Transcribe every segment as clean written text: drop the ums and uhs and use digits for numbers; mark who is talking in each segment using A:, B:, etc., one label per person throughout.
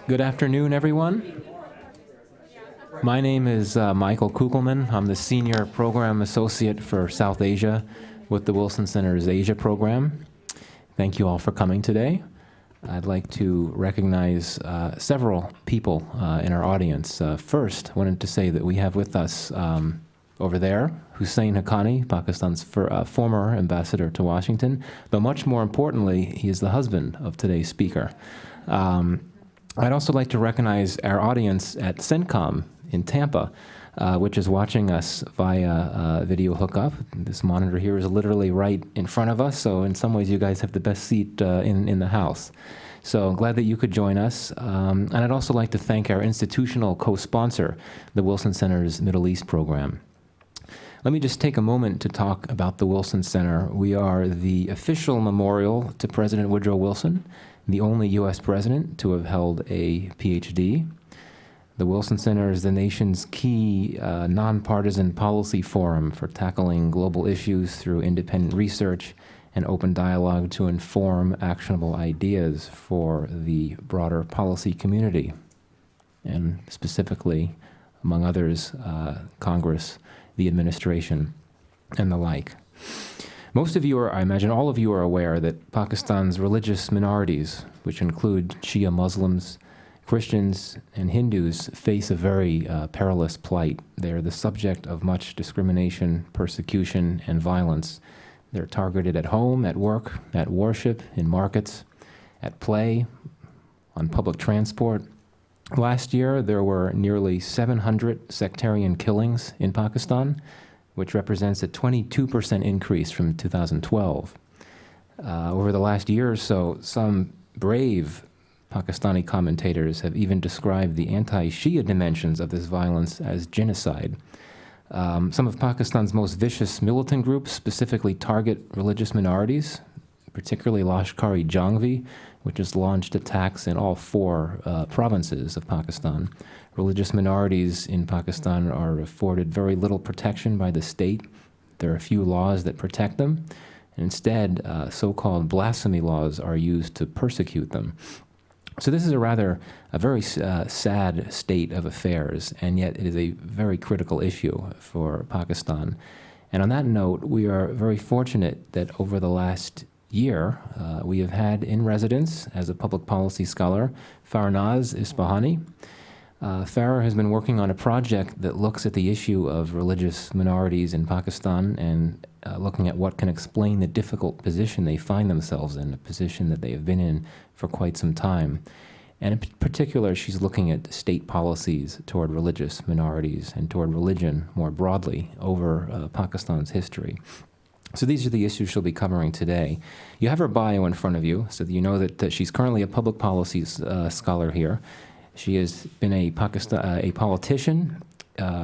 A: Good afternoon, everyone. My name is Michael Kugelman. I'm the Senior Program Associate for South Asia with the Wilson Center's Asia program. Thank you all for coming today. I'd like to recognize several people in our audience. First, I wanted to say that we have with us over there, Hussein Haqqani, Pakistan's former ambassador to Washington, though much more importantly, he is the husband of today's speaker. I'd also like to recognize our audience at CENTCOM in Tampa, which is watching us via video hookup. This monitor here is literally right in front of us, so in some ways you guys have the best seat in the house. So I'm glad that you could join us. And I'd also like to thank our institutional co-sponsor, the Wilson Center's Middle East program. Let me just take a moment to talk about the Wilson Center. We are the official memorial to President Woodrow Wilson, the only U.S. president to have held a PhD. The Wilson Center is the nation's key nonpartisan policy forum for tackling global issues through independent research and open dialogue to inform actionable ideas for the broader policy community, and specifically, among others, Congress, the administration, and the like. Most of you are, I imagine all of you are aware that Pakistan's religious minorities, which include Shia Muslims, Christians, and Hindus, face a very perilous plight. They are the subject of much discrimination, persecution, and violence. They're targeted at home, at work, at worship, in markets, at play, on public transport. Last year, there were nearly 700 sectarian killings in Pakistan, which represents a 22% increase from 2012. Over the last year or so, some brave Pakistani commentators have even described the anti-Shia dimensions of this violence as genocide. Some of Pakistan's most vicious militant groups specifically target religious minorities, particularly Lashkar-e-Jhangvi, which has launched attacks in all four provinces of Pakistan. Religious minorities in Pakistan are afforded very little protection by the state. There are few laws that protect them. And instead, so-called blasphemy laws are used to persecute them. So this is a very sad state of affairs, and yet it is a very critical issue for Pakistan. And on that note, we are very fortunate that over the last year, we have had in residence as a public policy scholar, Farahnaz Ispahani. Farah has been working on a project that looks at the issue of religious minorities in Pakistan and looking at what can explain the difficult position they find themselves in, a position that they have been in for quite some time. And in particular, she's looking at state policies toward religious minorities and toward religion more broadly over Pakistan's history. So these are the issues she'll be covering today. You have her bio in front of you, so that you know that she's currently a public policy scholar here. She has been a politician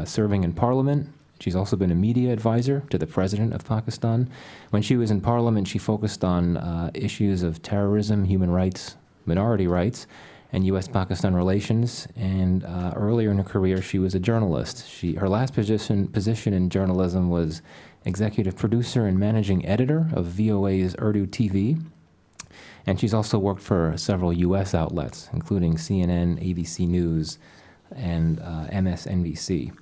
A: serving in parliament. She's also been a media advisor to the president of Pakistan. When she was in parliament, she focused on issues of terrorism, human rights, minority rights, and U.S.-Pakistan relations. And earlier in her career, she was a journalist. Her last position in journalism was executive producer and managing editor of VOA's Urdu TV. And she's also worked for several U.S. outlets, including CNN, ABC News, and MSNBC.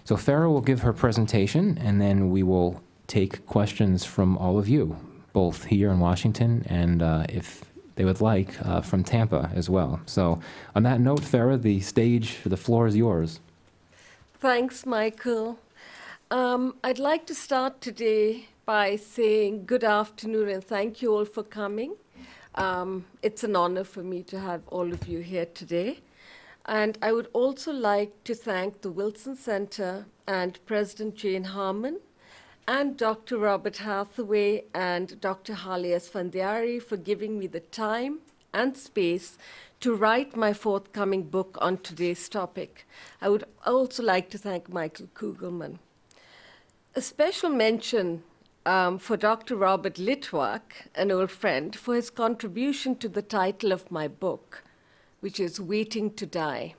A: So Farah will give her presentation, and then we will take questions from all of you, both here in Washington and, if they would like, from Tampa as well. So on that note, Farah, the floor is yours.
B: Thanks, Michael. I'd like to start today by saying good afternoon and thank you all for coming. It's an honor for me to have all of you here today. And I would also like to thank the Wilson Center and President Jane Harman and Dr. Robert Hathaway and Dr. Hali Esfandiari for giving me the time and space to write my forthcoming book on today's topic. I would also like to thank Michael Kugelman. A special mention for Dr. Robert Litwack, an old friend, for his contribution to the title of my book, which is Waiting to Die.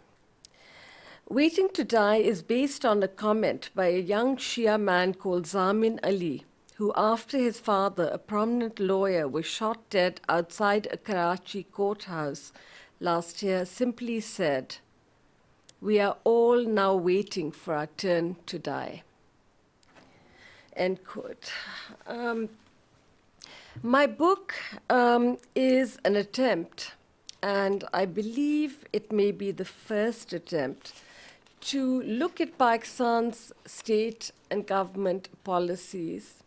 B: Waiting to Die is based on a comment by a young Shia man called Zamin Ali, who after his father, a prominent lawyer, was shot dead outside a Karachi courthouse last year simply said, "We are all now waiting for our turn to die." End quote. My book is an attempt, and I believe it may be the first attempt, to look at Pakistan's state and government policies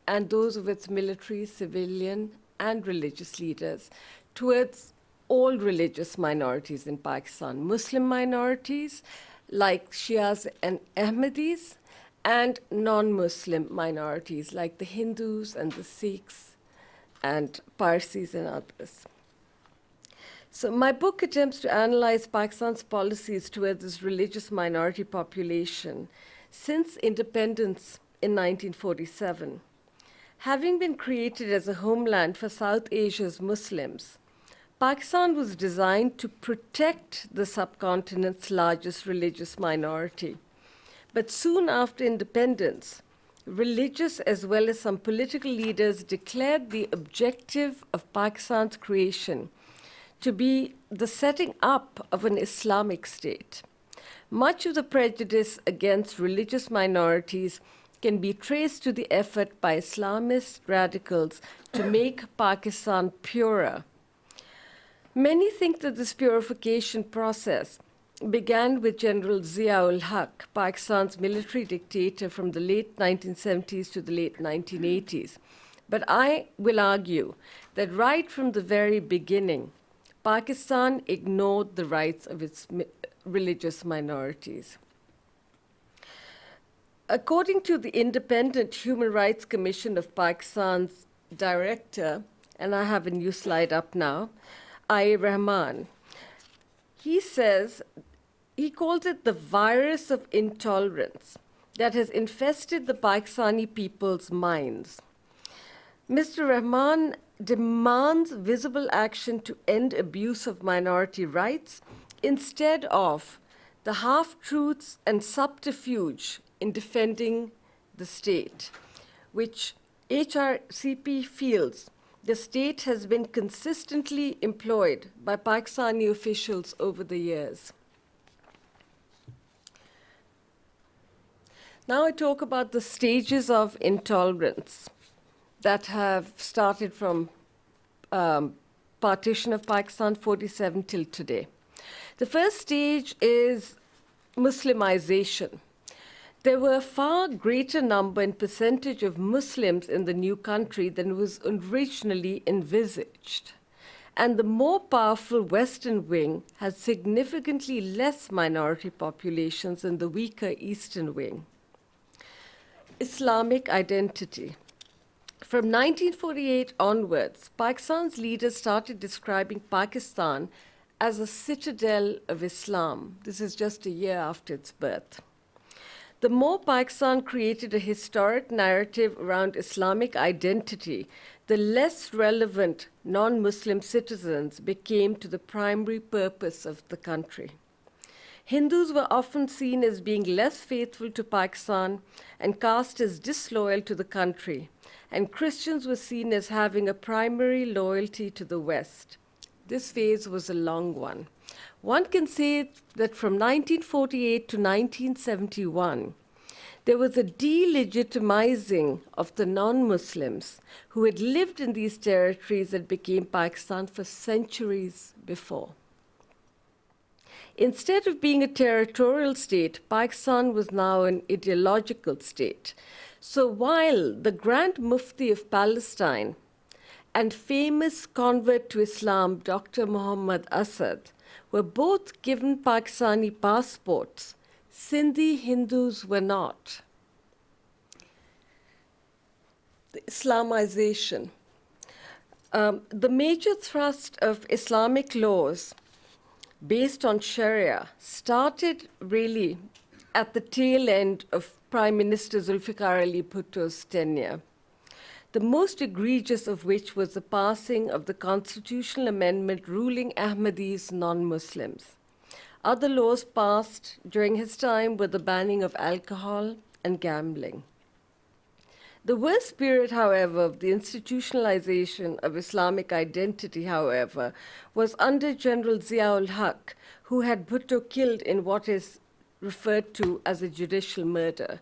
B: and those of its military, civilian, and religious leaders towards all religious minorities in Pakistan, Muslim minorities like Shias and Ahmadis, and non-Muslim minorities like the Hindus and the Sikhs and Parsis and others. So my book attempts to analyze Pakistan's policies towards this religious minority population since independence in 1947. Having been created as a homeland for South Asia's Muslims, Pakistan was designed to protect the subcontinent's largest religious minority. But soon after independence, religious as well as some political leaders declared the objective of Pakistan's creation to be the setting up of an Islamic state. Much of the prejudice against religious minorities can be traced to the effort by Islamist radicals to make Pakistan purer. Many think that this purification process began with General Zia-ul Haq, Pakistan's military dictator from the late 1970s to the late 1980s. But I will argue that right from the very beginning, Pakistan ignored the rights of its religious minorities. According to the Independent Human Rights Commission of Pakistan's director, and I have a new slide up now, Ayub Rahman, he calls it the virus of intolerance that has infested the Pakistani people's minds. Mr. Rahman demands visible action to end abuse of minority rights instead of the half-truths and subterfuge in defending the state, which HRCP feels the state has been consistently employed by Pakistani officials over the years. Now I talk about the stages of intolerance that have started from partition of Pakistan 47 till today. The first stage is Muslimization. There were a far greater number and percentage of Muslims in the new country than was originally envisaged. And the more powerful Western wing had significantly less minority populations than the weaker Eastern wing. Islamic identity. From 1948 onwards, Pakistan's leaders started describing Pakistan as a citadel of Islam. This is just a year after its birth. The more Pakistan created a historic narrative around Islamic identity, the less relevant non-Muslim citizens became to the primary purpose of the country. Hindus were often seen as being less faithful to Pakistan and cast as disloyal to the country, and Christians were seen as having a primary loyalty to the West. This phase was a long one. One can say that from 1948 to 1971, there was a delegitimizing of the non-Muslims who had lived in these territories that became Pakistan for centuries before. Instead of being a territorial state, Pakistan was now an ideological state. So while the Grand Mufti of Palestine and famous convert to Islam, Dr. Muhammad Asad, were both given Pakistani passports, Sindhi Hindus were not. The Islamization. The major thrust of Islamic laws based on Sharia started really at the tail end of Prime Minister Zulfikar Ali Bhutto's tenure, the most egregious of which was the passing of the constitutional amendment ruling Ahmadis non-Muslims. Other laws passed during his time were the banning of alcohol and gambling. The worst period, however, of the institutionalization of Islamic identity, however, was under General Ziaul Haq, who had Bhutto killed in what is referred to as a judicial murder.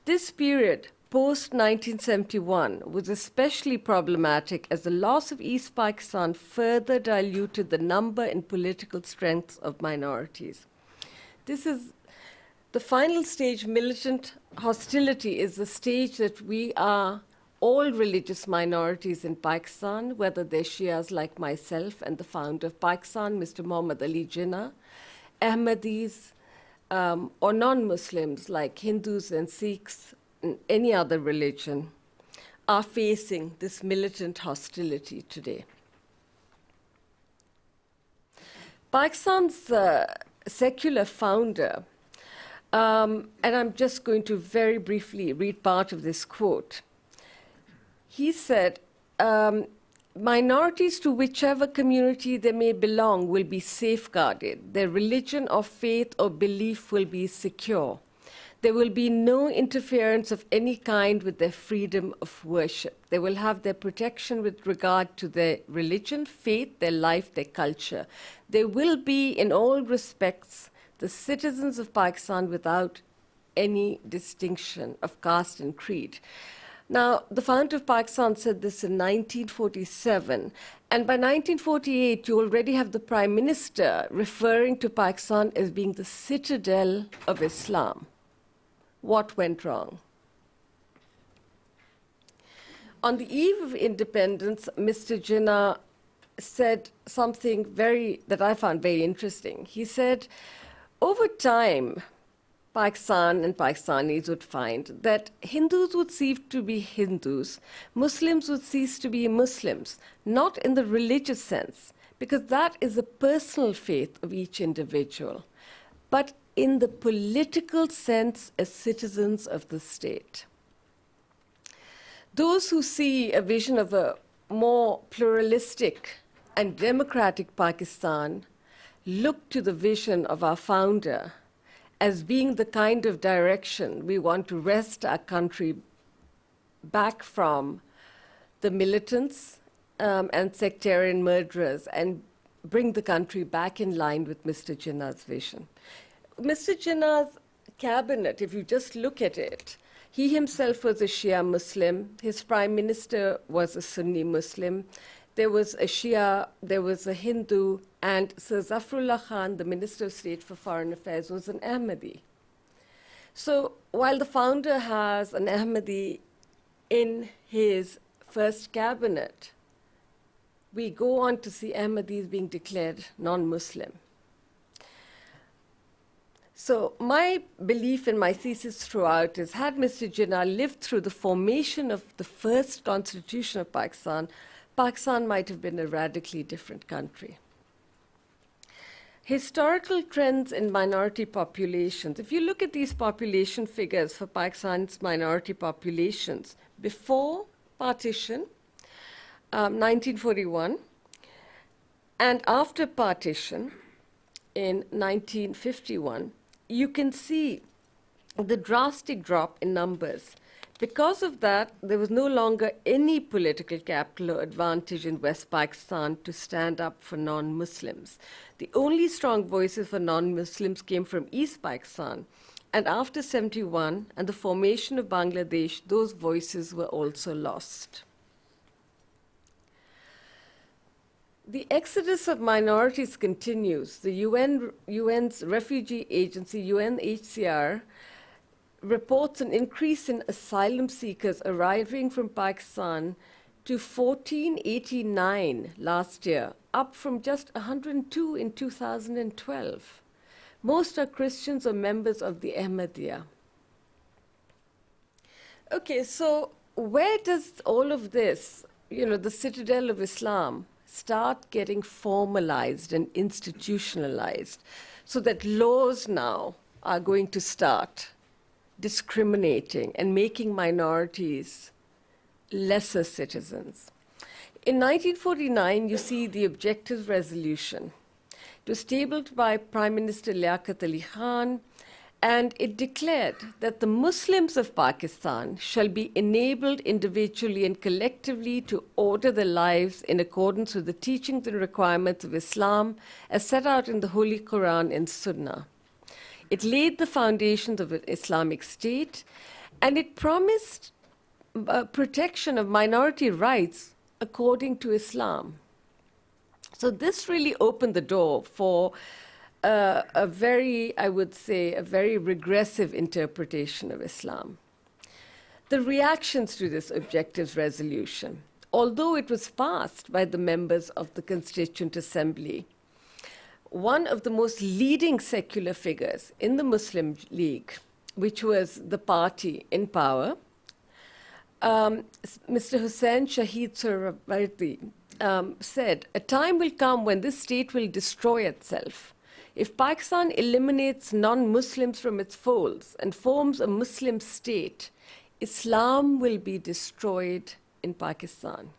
B: This period, post-1971, was especially problematic as the loss of East Pakistan further diluted the number and political strengths of minorities. This is the final stage. Militant hostility is the stage that we are all religious minorities in Pakistan, whether they're Shias like myself and the founder of Pakistan, Mr. Muhammad Ali Jinnah, Ahmadis, or non-Muslims like Hindus and Sikhs and any other religion, are facing this militant hostility today. Pakistan's secular founder, and I'm just going to very briefly read part of this quote. He said, minorities to whichever community they may belong will be safeguarded. Their religion or faith or belief will be secure. There will be no interference of any kind with their freedom of worship. They will have their protection with regard to their religion, faith, their life, their culture. They will be, in all respects, the citizens of Pakistan without any distinction of caste and creed. Now, the founder of Pakistan said this in 1947, and by 1948, you already have the Prime Minister referring to Pakistan as being the citadel of Islam. What went wrong? On the eve of independence, Mr. Jinnah said something that I found very interesting. He said, over time, Pakistan and Pakistanis would find that Hindus would cease to be Hindus, Muslims would cease to be Muslims, not in the religious sense, because that is a personal faith of each individual, but in the political sense as citizens of the state. Those who see a vision of a more pluralistic and democratic Pakistan look to the vision of our founder as being the kind of direction we want to wrest our country back from the militants and sectarian murderers and bring the country back in line with Mr. Jinnah's vision. Mr. Jinnah's cabinet, if you just look at it, he himself was a Shia Muslim. His prime minister was a Sunni Muslim. There was a Shia, there was a Hindu, and Sir Zafrullah Khan, the Minister of State for Foreign Affairs, was an Ahmadi. So while the founder has an Ahmadi in his first cabinet, we go on to see Ahmadis being declared non-Muslim. So my belief in my thesis throughout is, had Mr. Jinnah lived through the formation of the first constitution of Pakistan, Pakistan might have been a radically different country. Historical trends in minority populations. If you look at these population figures for Pakistan's minority populations, before partition, 1941, and after partition in 1951, you can see the drastic drop in numbers. Because of that, there was no longer any political capital or advantage in West Pakistan to stand up for non-Muslims. The only strong voices for non-Muslims came from East Pakistan. And after 71 and the formation of Bangladesh, those voices were also lost. The exodus of minorities continues. The UN's refugee agency, UNHCR, reports an increase in asylum seekers arriving from Pakistan to 1489 last year, up from just 102 in 2012. Most are Christians or members of the Ahmadiyya. Okay, so where does all of this, the citadel of Islam, start getting formalized and institutionalized so that laws now are going to start discriminating and making minorities lesser citizens? In 1949, you see the Objectives Resolution. It was tabled by Prime Minister Liaquat Ali Khan, And it declared that the Muslims of Pakistan shall be enabled individually and collectively to order their lives in accordance with the teachings and requirements of Islam as set out in the Holy Quran and Sunnah. It laid the foundations of an Islamic state, and it promised protection of minority rights according to Islam. So this really opened the door for a very, I would say, a very regressive interpretation of Islam. The reactions to this objectives resolution, although it was passed by the members of the Constituent Assembly, one of the most leading secular figures in the Muslim League, which was the party in power, Mr. Hussain Shahid Sohrawardi, said, "A time will come when this state will destroy itself. If Pakistan eliminates non-Muslims from its folds and forms a Muslim state, Islam will be destroyed in Pakistan."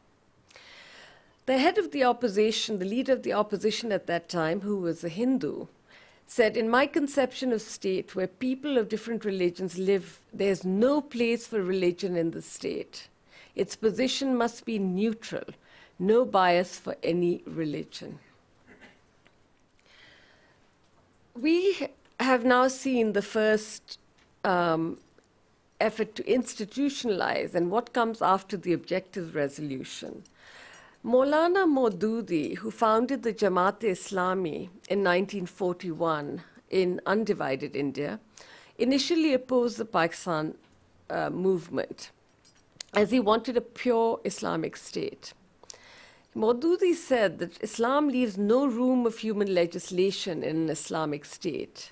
B: The head of the opposition, the leader of the opposition at that time, who was a Hindu, said, "In my conception of state, where people of different religions live, there's no place for religion in the state. Its position must be neutral, no bias for any religion." We have now seen the first effort to institutionalize and what comes after the objectives resolution. Maulana Maududi, who founded the Jamaat-e-Islami in 1941 in undivided India, initially opposed the Pakistan movement as he wanted a pure Islamic state. Maududi said that Islam leaves no room of human legislation in an Islamic state.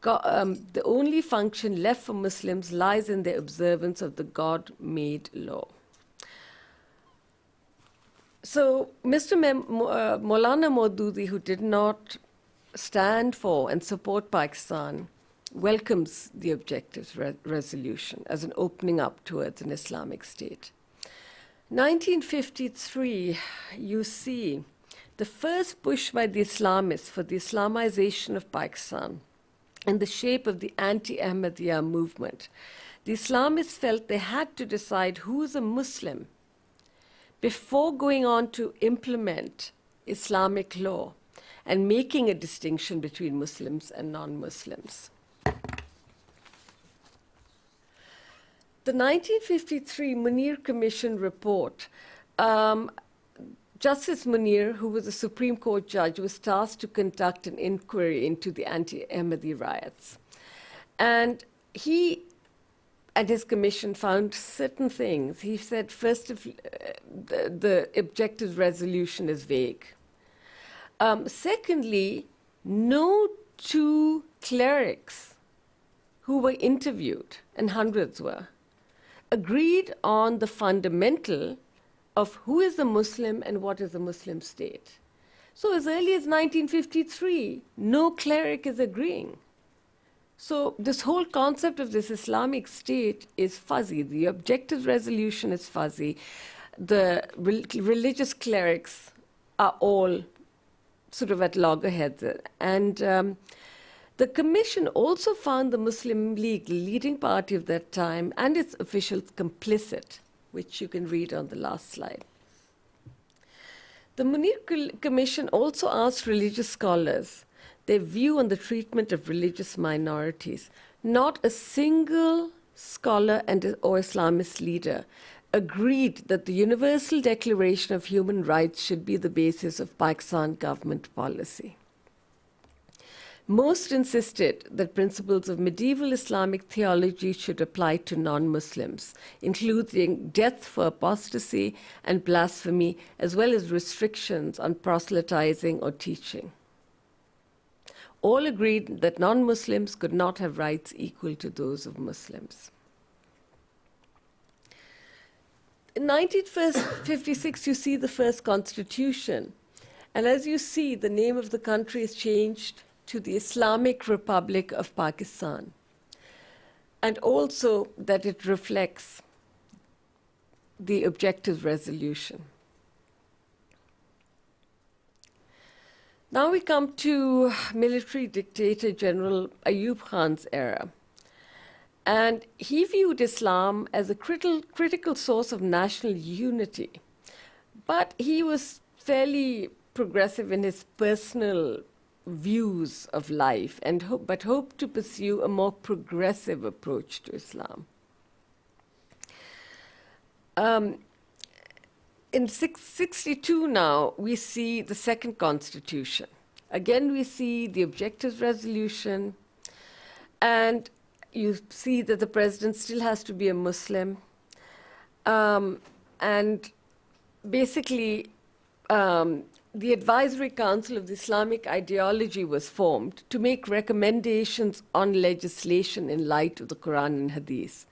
B: The only function left for Muslims lies in their observance of the God-made law. So Mr. Maulana Maududi, who did not stand for and support Pakistan, welcomes the objectives resolution as an opening up towards an Islamic state. 1953, you see the first push by the Islamists for the Islamization of Pakistan in the shape of the anti-Ahmadiyya movement. The Islamists felt they had to decide who is a Muslim before going on to implement Islamic law and making a distinction between Muslims and non-Muslims. The 1953 Munir Commission report, Justice Munir, who was a Supreme Court judge, was tasked to conduct an inquiry into the anti-Ahmadi riots. And he and his commission found certain things. He said, first, the objective resolution is vague. Secondly, no two clerics who were interviewed, and hundreds were, agreed on the fundamental of who is a Muslim and what is a Muslim state. So as early as 1953, no cleric is agreeing. So this whole concept of this Islamic state is fuzzy. The objective resolution is fuzzy. The religious clerics are all sort of at loggerheads. And the commission also found the Muslim League, the leading party of that time, and its officials complicit, which you can read on the last slide. The Munir Commission also asked religious scholars their view on the treatment of religious minorities. Not a single scholar or Islamist leader agreed that the Universal Declaration of Human Rights should be the basis of Pakistan government policy. Most insisted that principles of medieval Islamic theology should apply to non-Muslims, including death for apostasy and blasphemy, as well as restrictions on proselytizing or teaching. All agreed that non-Muslims could not have rights equal to those of Muslims. In 1956, you see the first constitution. And as you see, the name of the country is changed to the Islamic Republic of Pakistan, and also that it reflects the objective resolution. Now we come to military dictator General Ayub Khan's era. And he viewed Islam as a critical source of national unity. But he was fairly progressive in his personal views of life, but hoped to pursue a more progressive approach to Islam. In 662 now, we see the second constitution. Again, we see the objectives resolution, and you see that the president still has to be a Muslim. And basically, the Advisory Council of the Islamic Ideology was formed to make recommendations on legislation in light of the Quran and Hadith.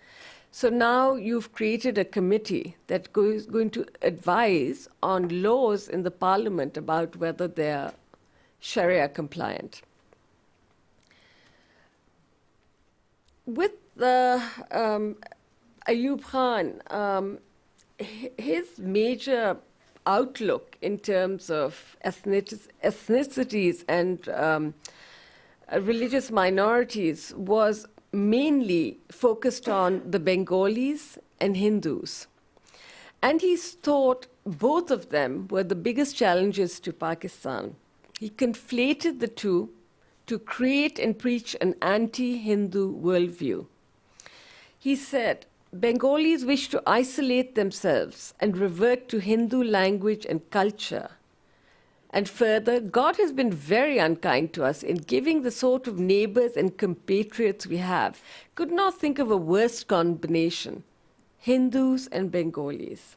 B: So now you've created a committee that's going to advise on laws in the parliament about whether they're Sharia compliant. With the Ayub Khan, his major outlook in terms of ethnicities and religious minorities was mainly focused on the Bengalis and Hindus. And he thought both of them were the biggest challenges to Pakistan. He conflated the two to create and preach an anti-Hindu worldview. He said, Bengalis wish to isolate themselves and revert to Hindu language and culture. And further, God has been very unkind to us in giving the sort of neighbors and compatriots we have. Could not think of a worse combination, Hindus and Bengalis.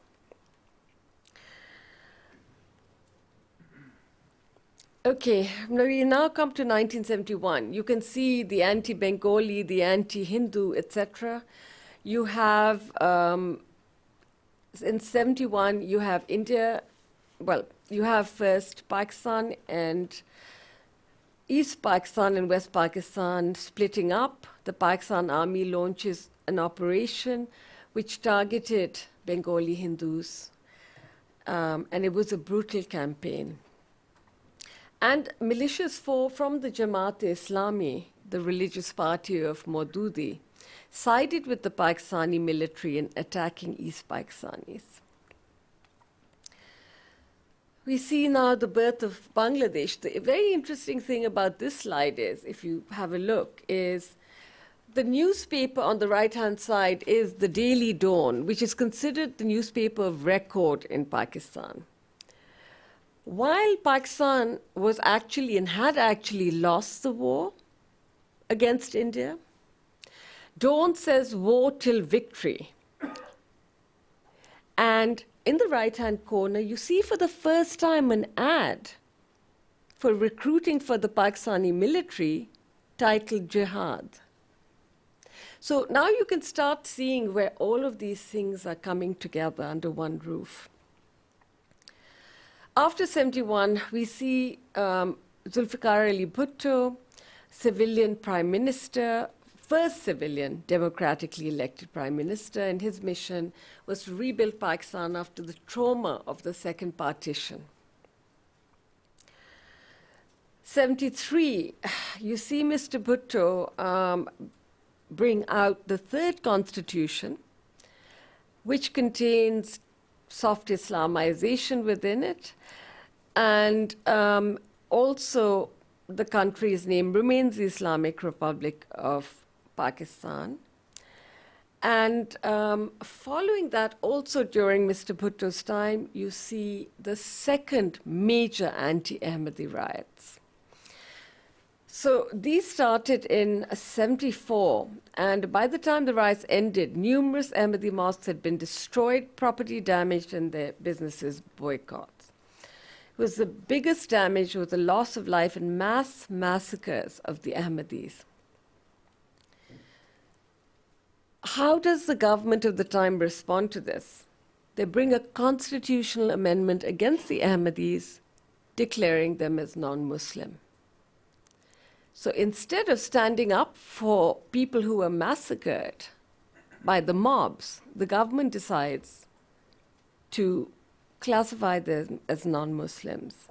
B: Okay, now we now come to 1971. You can see the anti-Bengali, the anti-Hindu, etc. You have, in 71, you have India, well, you have first Pakistan and East Pakistan and West Pakistan splitting up. The Pakistan army launches an operation which targeted Bengali Hindus, and it was a brutal campaign. And militias from the Jamaat-e-Islami, the religious party of Maududi, sided with the Pakistani military in attacking East Pakistanis. We see now the birth of Bangladesh. The very interesting thing about this slide is, if you have a look, is the newspaper on the right-hand side is the Daily Dawn, which is considered the newspaper of record in Pakistan. While Pakistan was actually and had actually lost the war against India, Dawn says war till victory. And in the right-hand corner, you see for the first time an ad for recruiting for the Pakistani military titled Jihad. So now you can start seeing where all of these things are coming together under one roof. After 71, we see Zulfikar Ali Bhutto, civilian prime minister, first civilian democratically elected prime minister, and his mission was to rebuild Pakistan after the trauma of the second partition. 73, you see Mr. Bhutto bring out the third constitution, which contains soft Islamization within it, and also the country's name remains the Islamic Republic of Pakistan. And following that, also during Mr. Bhutto's time, you see the second major anti-Ahmadi riots. So these started in 74, and by the time the riots ended, numerous Ahmadi mosques had been destroyed, property damaged, and their businesses boycotted. It was the biggest damage was the loss of life and mass massacres of the Ahmadis. How does the government of the time respond to this? They bring a constitutional amendment against the Ahmadis, declaring them as non-Muslim. So instead of standing up for people who were massacred by the mobs, the government decides to classify them as non-Muslims.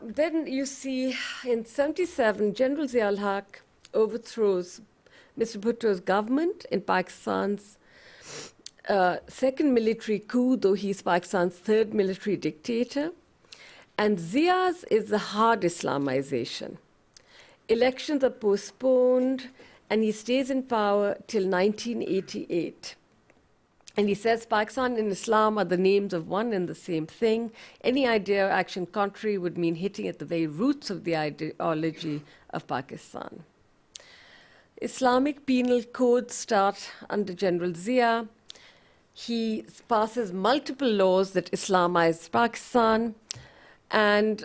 B: Then you see in 77, General Zia-ul-Haq overthrows Mr. Bhutto's government in Pakistan's second military coup, though he's Pakistan's third military dictator. And Zia's is the hard Islamization. Elections are postponed, and he stays in power till 1988. And he says Pakistan and Islam are the names of one and the same thing. Any idea or action contrary would mean hitting at the very roots of the ideology of Pakistan. Islamic penal codes start under General Zia. He passes multiple laws that Islamize Pakistan. And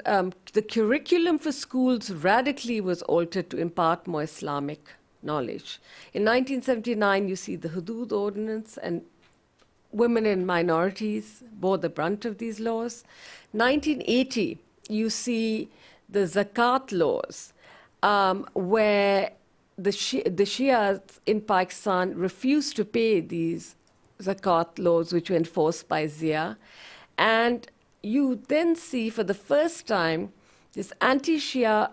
B: the curriculum for schools radically was altered to impart more Islamic knowledge. In 1979, you see the Hudud Ordinance, and women and minorities bore the brunt of these laws. 1980, you see the Zakat laws, where the Shias in Pakistan refused to pay these Zakat laws, which were enforced by Zia. And you then see for the first time this anti-Shia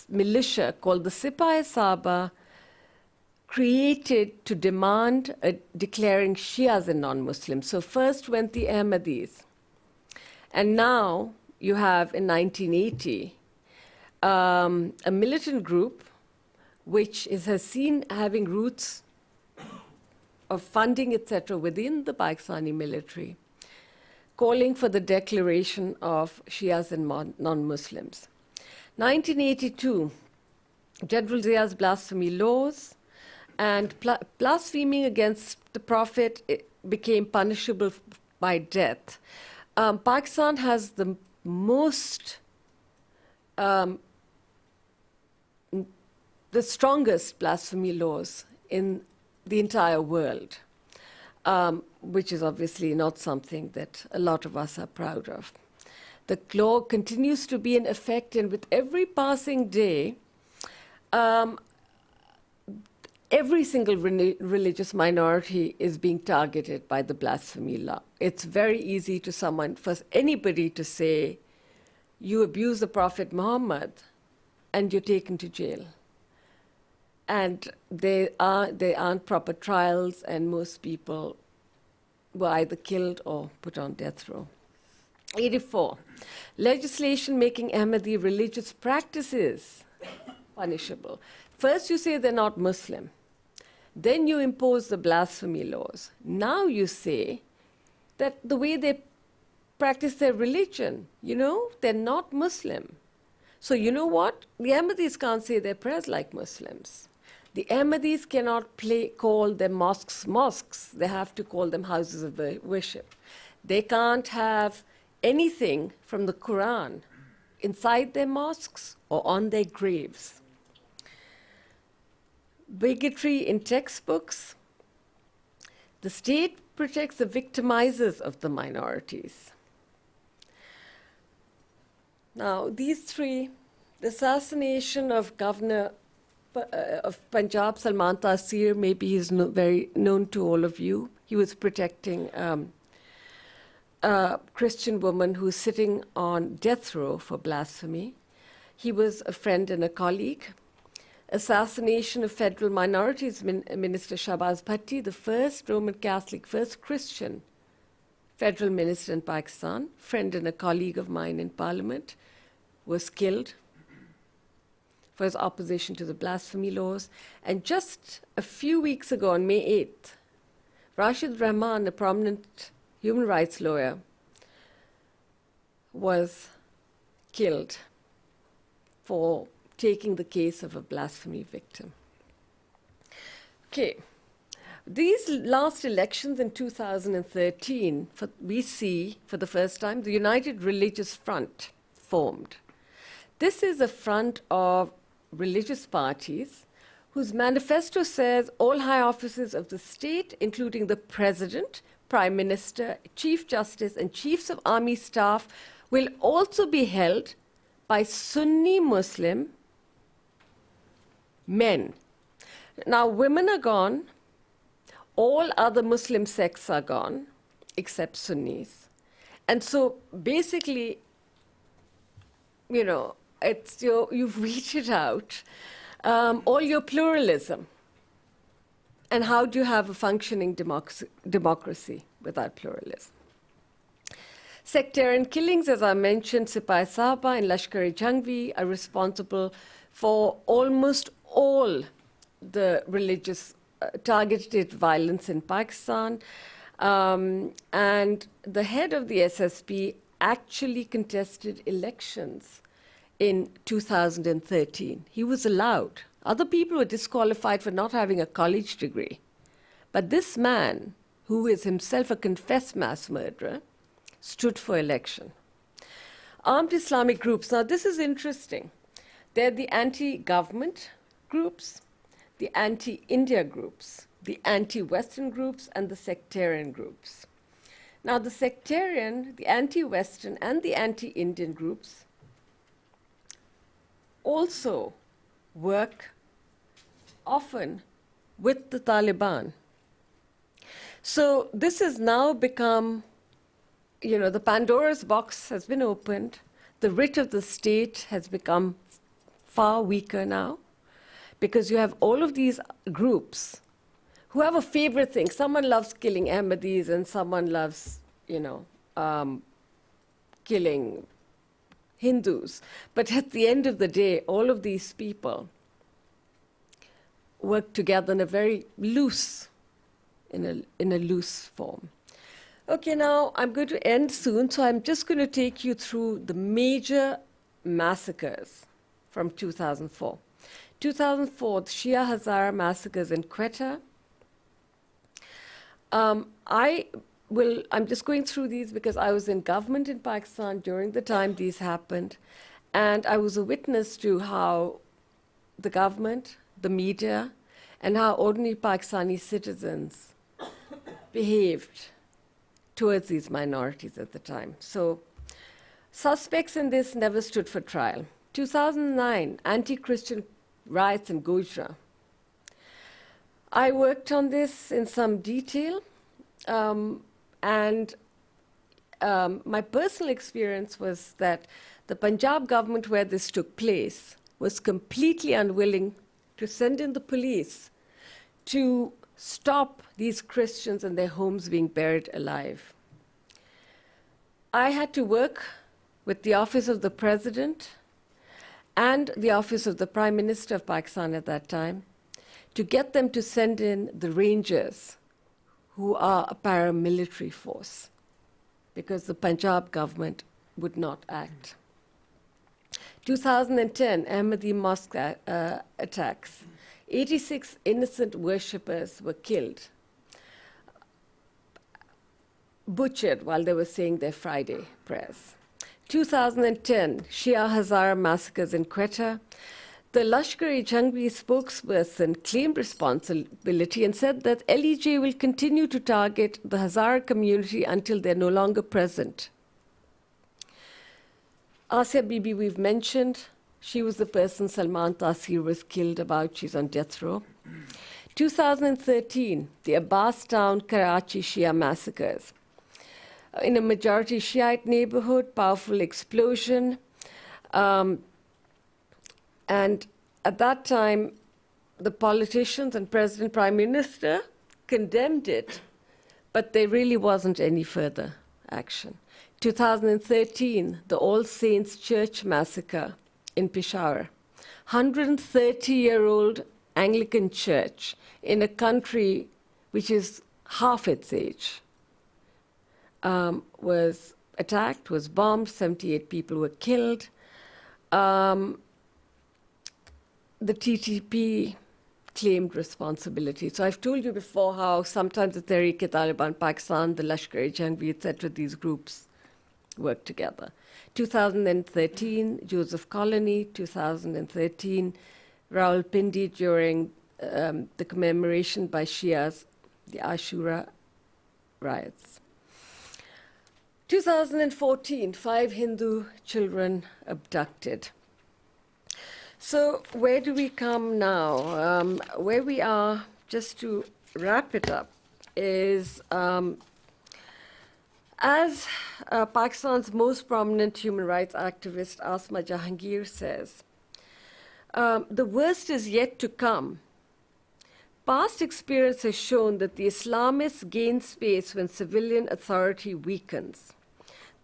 B: militia called the Sipah-e-Saba created to demand declaring Shias and non-Muslims. So first went the Ahmadis. And now you have, in 1980, a militant group which has seen having roots of funding, etc., within the Pakistani military, calling for the declaration of Shias and non-Muslims. 1982, General Zia's blasphemy laws, and blaspheming against the Prophet became punishable by death. Pakistan has the strongest blasphemy laws in the entire world, which is obviously not something that a lot of us are proud of. The law continues to be in effect, and with every passing day, every single religious minority is being targeted by the blasphemy law. It's very easy for anybody to say, you abuse the Prophet Muhammad, and you're taken to jail. And there aren't proper trials, and most people were either killed or put on death row. 84, legislation making Ahmadi religious practices punishable. First you say they're not Muslim. Then you impose the blasphemy laws. Now you say that the way they practice their religion, they're not Muslim. So you know what? The Ahmadis can't say their prayers like Muslims. The Ahmadis cannot call their mosques mosques. They have to call them houses of worship. They can't have anything from the Quran inside their mosques or on their graves. Bigotry in textbooks. The state protects the victimizers of the minorities. Now, these three, the assassination of Governor of Punjab, Salman Taseer, maybe he's very known to all of you. He was protecting a Christian woman who's sitting on death row for blasphemy. He was a friend and a colleague. Assassination of Federal Minorities Minister Shahbaz Bhatti, the first Roman Catholic, first Christian federal minister in Pakistan, friend and a colleague of mine in Parliament, was killed for his opposition to the blasphemy laws. And just a few weeks ago, on May 8th, Rashid Rahman, a prominent human rights lawyer, was killed for taking the case of a blasphemy victim. Okay, these last elections in 2013, we see for the first time the United Religious Front formed. This is a front of religious parties whose manifesto says all high offices of the state, including the president, prime minister, chief justice, and chiefs of army staff, will also be held by Sunni Muslim men. Now, women are gone. All other Muslim sects are gone, except Sunnis. And so basically, you've weeded out all your pluralism. And how do you have a functioning democracy without pluralism? Sectarian killings, as I mentioned, Sipai Sahaba and Lashkar-e-Jhangvi are responsible for almost all the religious targeted violence in Pakistan. And the head of the SSP actually contested elections in 2013. He was allowed. Other people were disqualified for not having a college degree. But this man, who is himself a confessed mass murderer, stood for election. Armed Islamic groups. Now, this is interesting. They're the anti-government groups, the anti-India groups, the anti-Western groups, and the sectarian groups. Now, the sectarian, the anti-Western, and the anti-Indian groups also work often with the Taliban. So this has now become, the Pandora's box has been opened. The writ of the state has become far weaker now because you have all of these groups who have a favorite thing. Someone loves killing Ahmadis and someone loves, killing Hindus. But at the end of the day, all of these people work together in a very loose, in a loose form. Okay, now I'm going to end soon, so I'm just going to take you through the major massacres from 2004. 2004, the Shia Hazara massacres in Quetta. I'm just going through these because I was in government in Pakistan during the time these happened, and I was a witness to how the government, the media, and how ordinary Pakistani citizens behaved towards these minorities at the time. So suspects in this never stood for trial. 2009, anti-Christian riots in Gujarat. I worked on this in some detail, and my personal experience was that the Punjab government, where this took place, was completely unwilling to send in the police to stop these Christians and their homes being buried alive. I had to work with the Office of the President and the Office of the Prime Minister of Pakistan at that time to get them to send in the Rangers, who are a paramilitary force, because the Punjab government would not act. 2010, Ahmadi mosque attacks. 86 innocent worshippers were killed, butchered while they were saying their Friday prayers. 2010, Shia Hazara massacres in Quetta. The Lashkar-e-Jhangvi spokesperson claimed responsibility and said that LEJ will continue to target the Hazara community until they're no longer present. Asia Bibi, we've mentioned. She was the person Salman Taseer was killed about. She's on death row. 2013, the Abbas Town, Karachi Shia massacres. In a majority Shiite neighborhood, powerful explosion. And at that time, the politicians and President, Prime Minister condemned it, but there really wasn't any further action. 2013, the All Saints Church massacre in Peshawar. 130-year-old Anglican church in a country which is half its age was attacked, was bombed, 78 people were killed. The TTP claimed responsibility. So I've told you before how sometimes the Tehreek-e-Taliban Pakistan, the Lashkar-e-Jhangvi, etc., these groups work together. 2013, Joseph Colony. 2013, Rawalpindi during the commemoration by Shias, the Ashura riots. 2014, 5 Hindu children abducted. So where do we come now? Where we are, just to wrap it up, is As Pakistan's most prominent human rights activist, Asma Jahangir, says, the worst is yet to come. Past experience has shown that the Islamists gain space when civilian authority weakens.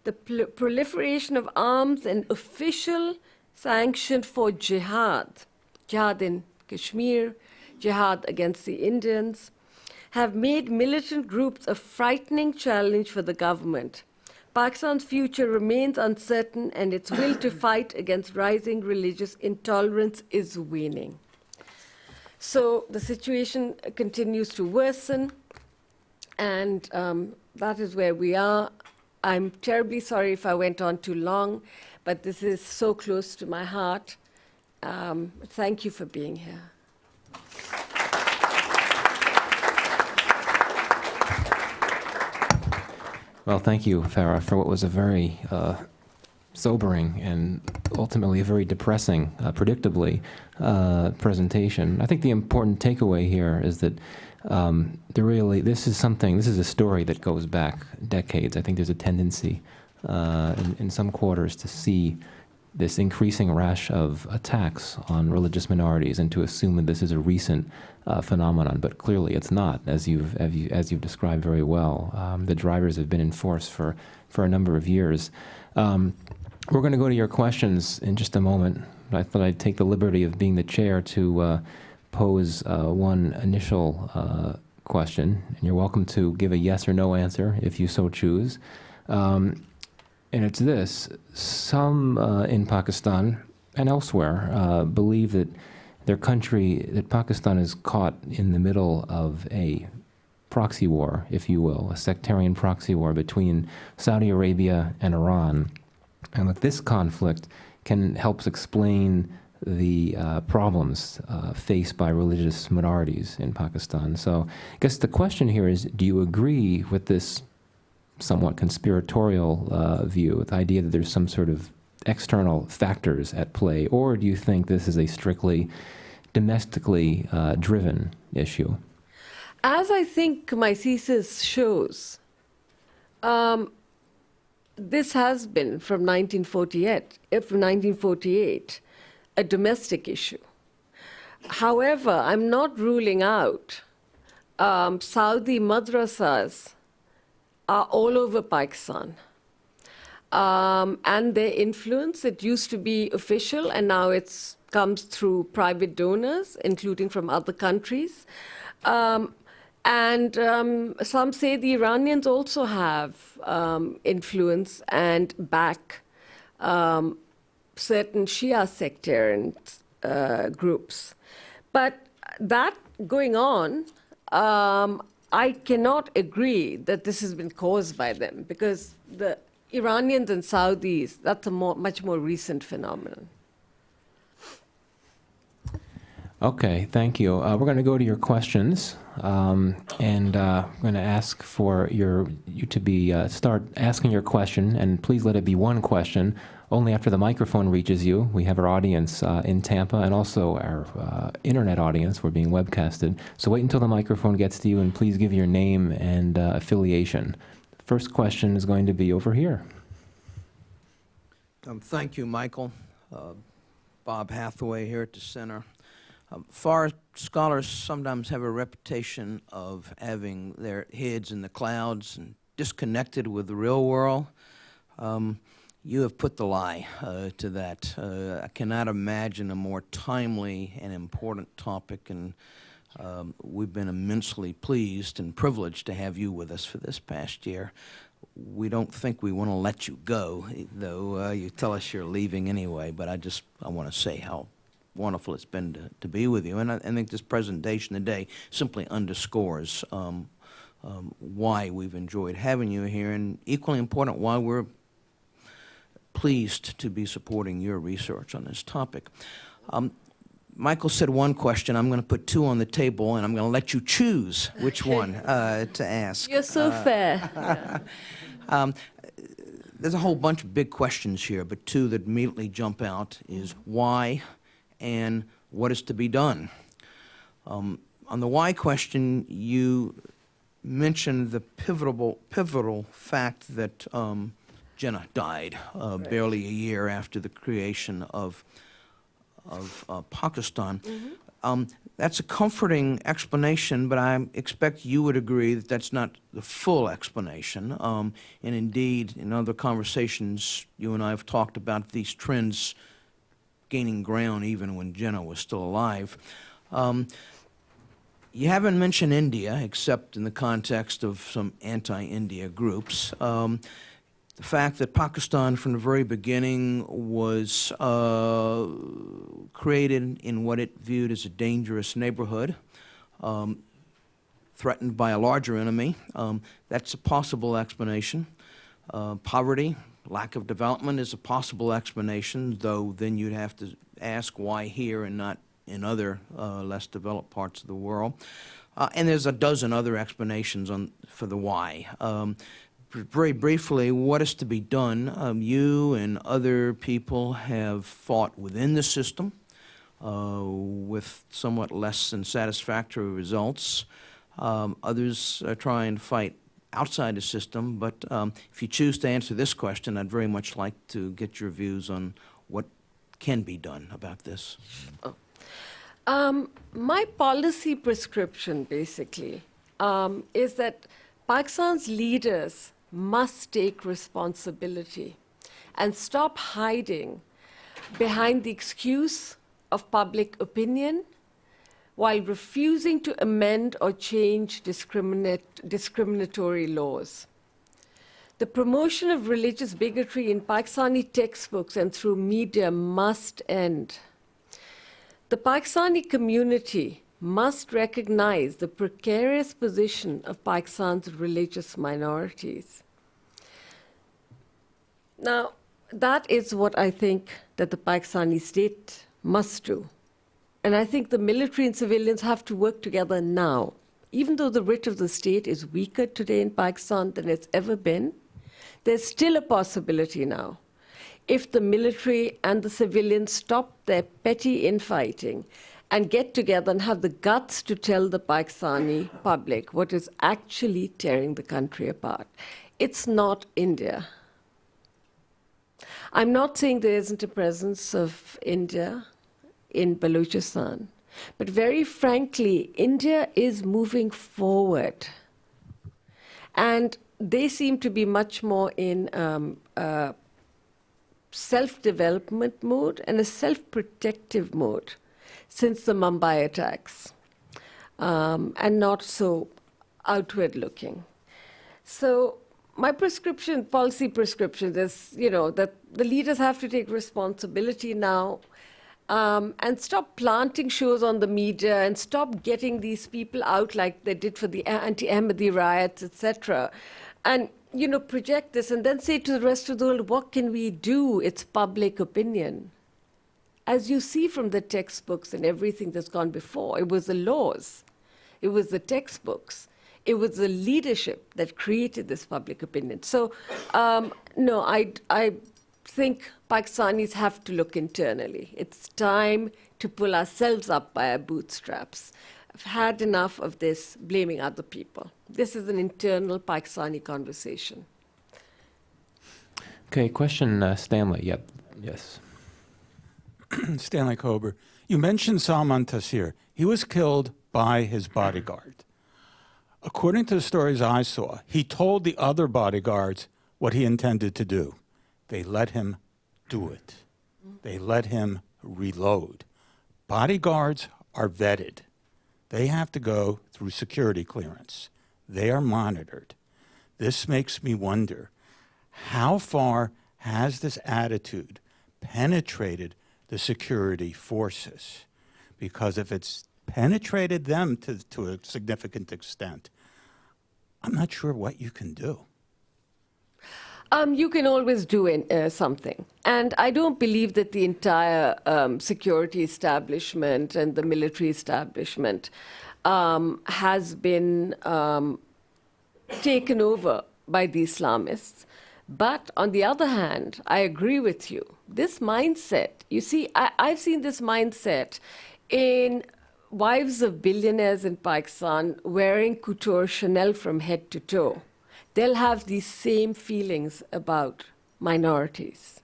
B: The proliferation of arms and official sanction for jihad in Kashmir, jihad against the Indians, have made militant groups a frightening challenge for the government. Pakistan's future remains uncertain, and its will to fight against rising religious intolerance is waning. So the situation continues to worsen, and that is where we are. I'm terribly sorry if I went on too long, but this is so close to my heart. Thank you for being here.
A: Well, thank you, Farah, for what was a very sobering and ultimately a very depressing, predictably, presentation. I think the important takeaway here is that this is a story that goes back decades. I think there's a tendency in some quarters to see this increasing rash of attacks on religious minorities and to assume that this is a recent phenomenon, but clearly it's not, as you've described very well. The drivers have been in force for a number of years. We're going to go to your questions in just a moment. I thought I'd take the liberty of being the chair to pose one initial question, and you're welcome to give a yes or no answer if you so choose. And it's this: some in Pakistan and elsewhere believe that that Pakistan is caught in the middle of a proxy war, if you will, a sectarian proxy war between Saudi Arabia and Iran. And that this conflict can help explain the problems faced by religious minorities in Pakistan. So I guess the question here is, do you agree with this somewhat conspiratorial view, the idea that there's some sort of external factors at play, or do you think this is a strictly domestically driven issue?
B: As I think my thesis shows, this has been from 1948 a domestic issue. However, I'm not ruling out Saudi madrasas are all over Pakistan. And their influence, it used to be official, and now it comes through private donors, including from other countries. And some say the Iranians also have influence and back certain Shia sectarian groups. But that going on, I cannot agree that this has been caused by them, because the Iranians and Saudis, that's a much more recent phenomenon.
A: Okay, thank you. We're going to go to your questions, and I'm going to ask for you to start asking your question, and please let it be one question. Only after the microphone reaches you. We have our audience in Tampa and also our internet audience. We're being webcasted. So wait until the microphone gets to you, and please give your name and affiliation. First question is going to be over here.
C: Thank you, Michael. Bob Hathaway here at the center. Far scholars sometimes have a reputation of having their heads in the clouds and disconnected with the real world. You have put the lie to that. I cannot imagine a more timely and important topic, and we've been immensely pleased and privileged to have you with us for this past year. We don't think we want to let you go, though you tell us you're leaving anyway, but I want to say how wonderful it's been to be with you. And I think this presentation today simply underscores why we've enjoyed having you here, and equally important, why we're pleased to be supporting your research on this topic. Michael said one question. I'm going to put two on the table, and I'm going to let you choose which one to ask.
B: You're so fair.
C: There's a whole bunch of big questions here, but two that immediately jump out is why and what is to be done. On the why question, you mention the pivotal fact that Jinnah died barely a year after the creation of Pakistan. That's a comforting explanation, but I expect you would agree that that's not the full explanation. And indeed, in other conversations, you and I have talked about these trends gaining ground even when Jinnah was still alive. You haven't mentioned India, except in the context of some anti-India groups. The fact that Pakistan from the very beginning was created in what it viewed as a dangerous neighborhood, threatened by a larger enemy, that's a possible explanation. Poverty, lack of development is a possible explanation, though then you'd have to ask why here and not in other less developed parts of the world. And there's a dozen other explanations for the why. Very briefly, what is to be done? You and other people have fought within the system with somewhat less than satisfactory results. Others are trying to fight outside the system, but if you choose to answer this question, I'd very much like to get your views on what can be done about this.
B: My policy prescription, basically, is that Pakistan's leaders must take responsibility and stop hiding behind the excuse of public opinion while refusing to amend or change discriminatory laws. The promotion of religious bigotry in Pakistani textbooks and through media must end. The Pakistani community must recognize the precarious position of Pakistan's religious minorities. Now, that is what I think that the Pakistani state must do. And I think the military and civilians have to work together now. Even though the writ of the state is weaker today in Pakistan than it's ever been, there's still a possibility now. If the military and the civilians stop their petty infighting and get together and have the guts to tell the Pakistani public what is actually tearing the country apart. It's not India. I'm not saying there isn't a presence of India in Balochistan, but very frankly, India is moving forward. And they seem to be much more in a self-development mode and a self-protective mode since the Mumbai attacks, and not so outward-looking. So my prescription, policy prescription, is, that the leaders have to take responsibility now and stop planting shows on the media and stop getting these people out like they did for the anti-Ahmadi riots, etc. And, project this and then say to the rest of the world, what can we do? It's public opinion. As you see from the textbooks and everything that's gone before, it was the laws, it was the textbooks, it was the leadership that created this public opinion. So, no, I think Pakistanis have to look internally. It's time to pull ourselves up by our bootstraps. I've had enough of this blaming other people. This is an internal Pakistani conversation.
A: Okay, question, Stanley. Yep, yes.
D: Stanley Kober, you mentioned Salman Taseer. He was killed by his bodyguard. According to the stories I saw, he told the other bodyguards what he intended to do. They let him do it. They let him reload. Bodyguards are vetted. They have to go through security clearance. They are monitored. This makes me wonder, how far has this attitude penetrated the security forces? Because if it's penetrated them to a significant extent, I'm not sure what you can do.
B: You can always do something. And I don't believe that the entire security establishment and the military establishment has been taken over by the Islamists. But on the other hand, I agree with you. This mindset, you see, I've seen this mindset in wives of billionaires in Pakistan wearing couture Chanel from head to toe, they'll have these same feelings about minorities,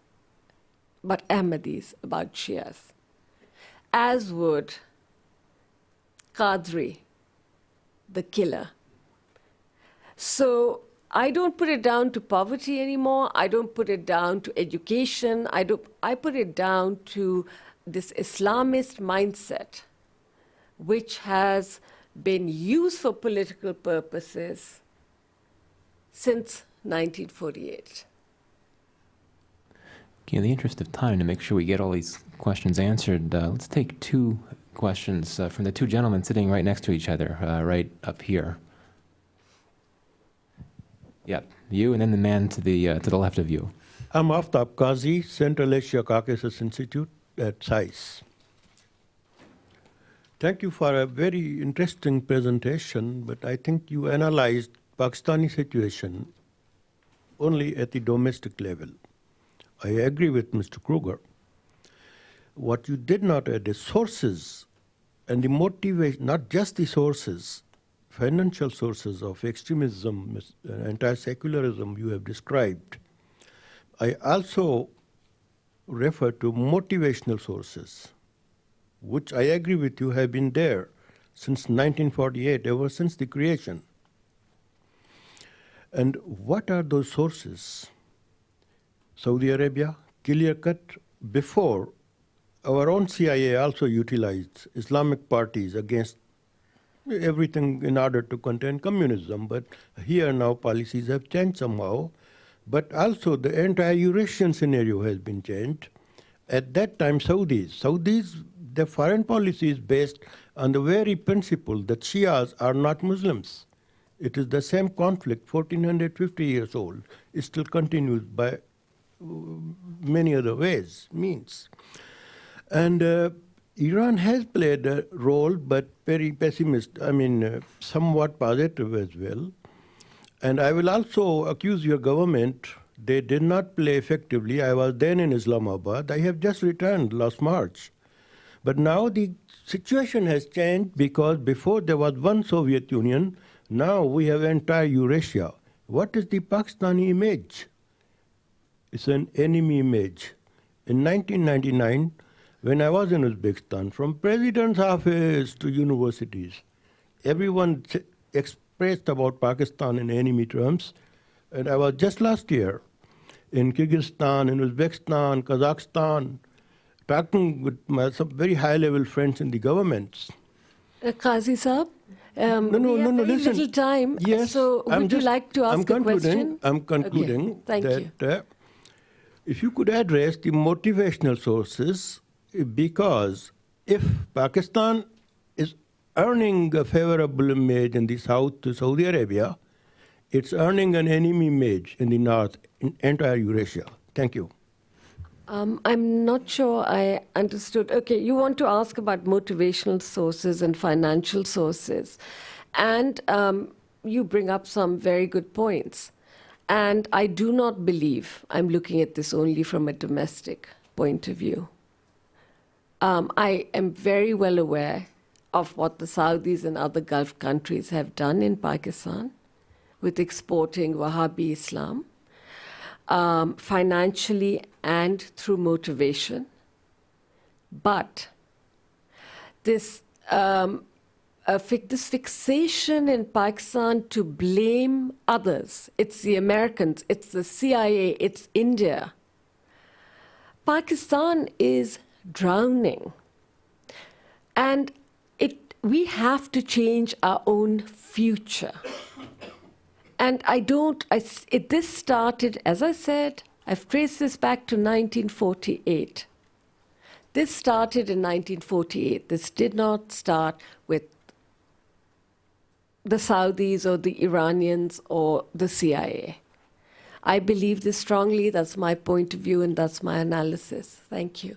B: about Ahmadis, about Shias, as would Qadri, the killer. So I don't put it down to poverty anymore. I don't put it down to education. I put it down to this Islamist mindset, which has been used for political purposes since 1948.
A: Okay, in the interest of time, to make sure we get all these questions answered, let's take two questions from the two gentlemen sitting right next to each other, right up here. Yep, you, and then the man to the left of you.
E: I'm Aftab Qazi, Central Asia Caucasus Institute at SAIS. Thank you for a very interesting presentation, but I think you analyzed Pakistani situation only at the domestic level. I agree with Mr. Kruger. What you did not add is sources and the motivation, not just the sources, financial sources of extremism, anti-secularism you have described. I also refer to motivational sources, which I agree with you have been there since 1948, ever since the creation. And what are those sources? Saudi Arabia, clear cut, before our own CIA also utilized Islamic parties against everything in order to contain communism, but here now policies have changed somehow. But also the anti-Eurasian scenario has been changed. At that time, Saudis, their foreign policy is based on the very principle that Shias are not Muslims. It is the same conflict, 1450 years old. It still continues by many other ways, means. And Iran has played a role, but very somewhat positive as well. And I will also accuse your government, they did not play effectively. I was then in Islamabad. I have just returned last March. But now the situation has changed because before there was one Soviet Union, now we have entire Eurasia. What is the Pakistani image? It's an enemy image. In 1999, when I was in Uzbekistan, from president's office to universities, everyone expressed about Pakistan in enemy terms. And I was just last year in Kyrgyzstan, in Uzbekistan, Kazakhstan, talking with some very high-level friends in the governments.
B: Qazi Saab,
E: No,
B: we have very
E: listen.
B: little time.
E: Yes,
B: So would you like to ask a question?
E: I'm concluding
B: Okay, thank you.
E: that if you could address the motivational sources, because if Pakistan is earning a favorable image in the south to Saudi Arabia, it's earning an enemy image in the north, in entire Eurasia. Thank you.
B: I'm not sure I understood. Okay, you want to ask about motivational sources and financial sources. And you bring up some very good points. And I do not believe I'm looking at this only from a domestic point of view. I am very well aware of what the Saudis and other Gulf countries have done in Pakistan with exporting Wahhabi Islam, financially and through motivation. But this fixation in Pakistan to blame others, it's the Americans, it's the CIA, it's India. Pakistan is drowning. And we have to change our own future. And this started, as I said, I've traced this back to 1948. This started in 1948. This did not start with the Saudis or the Iranians or the CIA. I believe this strongly. That's my point of view and that's my analysis. Thank you.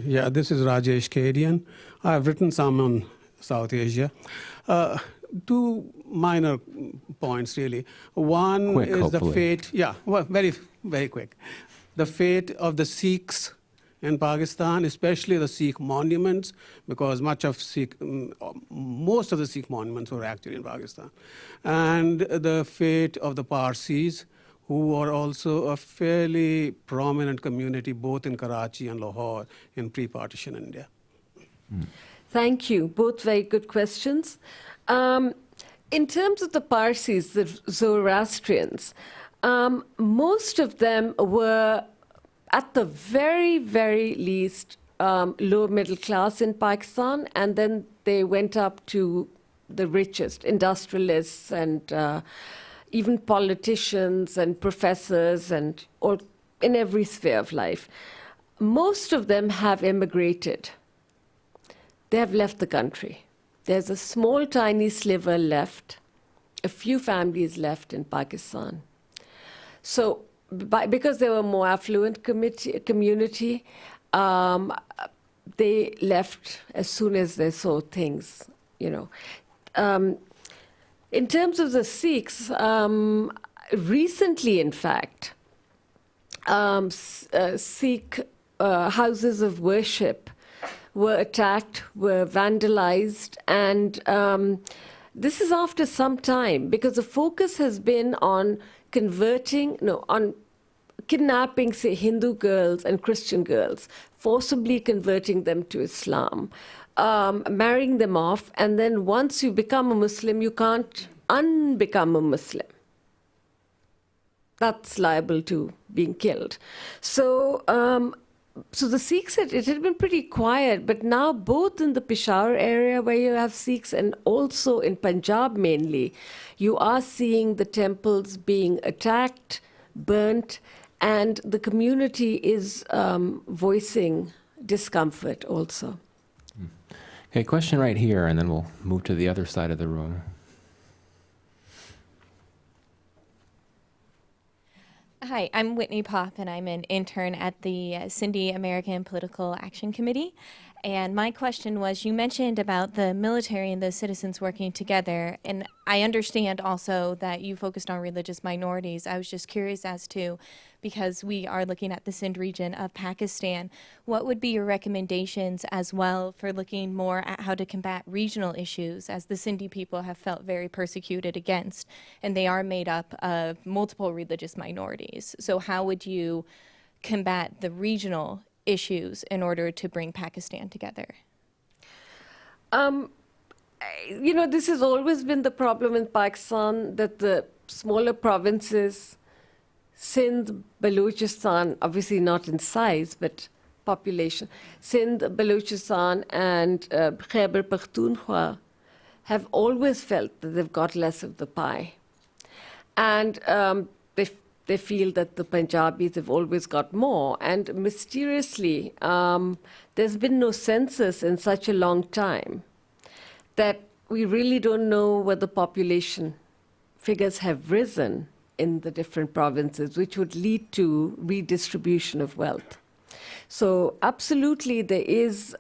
F: Yeah, this is Rajesh Kadian. I've written some on South Asia. Two minor points, really. One
A: Quick,
F: is
A: hopefully.
F: the fate, very, very quick. The fate of the Sikhs in Pakistan, especially the Sikh monuments, because most of the Sikh monuments were actually in Pakistan. And the fate of the Parsis, who are also a fairly prominent community both in Karachi and Lahore in pre-partition India.
B: Thank you. Both very good questions. In terms of the Parsis, the Zoroastrians, most of them were, at the very, very least, lower middle class in Pakistan, and then they went up to the richest, industrialists and even politicians and professors and all, in every sphere of life. Most of them have immigrated. They have left the country. There's a small, tiny sliver left, a few families left in Pakistan. So because they were a more affluent community, they left as soon as they saw things, you know. In terms of the Sikhs, recently, in fact, Sikh houses of worship were attacked, were vandalized, and this is after some time, because the focus has been on on kidnapping, say, Hindu girls and Christian girls, forcibly converting them to Islam, marrying them off, and then once you become a Muslim, you can't unbecome a Muslim. That's liable to being killed. So the Sikhs said it had been pretty quiet, but now both in the Peshawar area where you have Sikhs and also in Punjab mainly, you are seeing the temples being attacked, burnt, and the community is voicing discomfort also.
A: Okay, question right here, and then we'll move to the other side of the room.
G: Hi, I'm Whitney Popp, and I'm an intern at the Sindhi American Political Action Committee. And my question was, you mentioned about the military and the citizens working together, and I understand also that you focused on religious minorities. I was just curious as to, because we are looking at the Sindh region of Pakistan, what would be your recommendations as well for looking more at how to combat regional issues, as the Sindhi people have felt very persecuted against, and they are made up of multiple religious minorities. So how would you combat the regional issues in order to bring Pakistan together?
B: You know, this has always been the problem in Pakistan, that the smaller provinces, Sindh, Balochistan, obviously not in size, but population, Sindh, Balochistan, and Khyber Pakhtunkhwa have always felt that they've got less of the pie. And they feel that the Punjabis have always got more. And mysteriously, there's been no census in such a long time that we really don't know whether population figures have risen in the different provinces, which would lead to redistribution of wealth. So absolutely there is,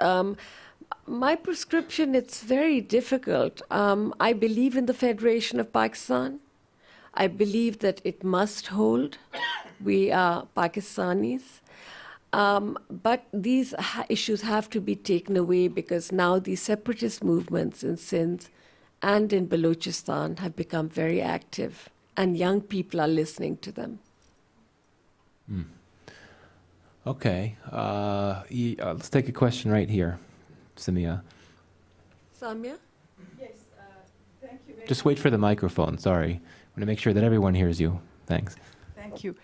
B: my prescription, it's very difficult. I believe in the Federation of Pakistan. I believe that it must hold. We are Pakistanis. But these issues have to be taken away, because now these separatist movements in Sindh and in Balochistan have become very active, and young people are listening to them.
A: Okay, let's take a question right here. Samia.
B: Samia?
H: Yes, thank you very
A: Just wait for the microphone, sorry. I want to make sure that everyone hears you. Thanks.
H: Thank you.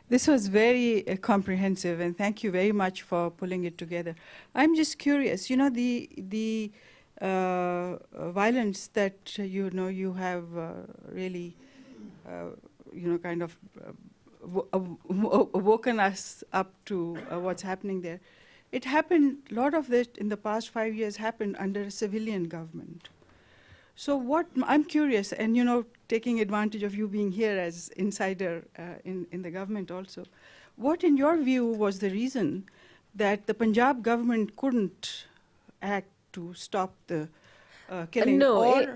H: This was very comprehensive, and thank you very much for pulling it together. I'm just curious, you know, the violence that, you have really, kind of woken us up to what's happening there. It happened, a lot of it in the past 5 years happened under a civilian government. So I'm curious, and taking advantage of you being here as insider in the government also, what in your view was the reason that the Punjab government couldn't act to stop the killing?
B: No,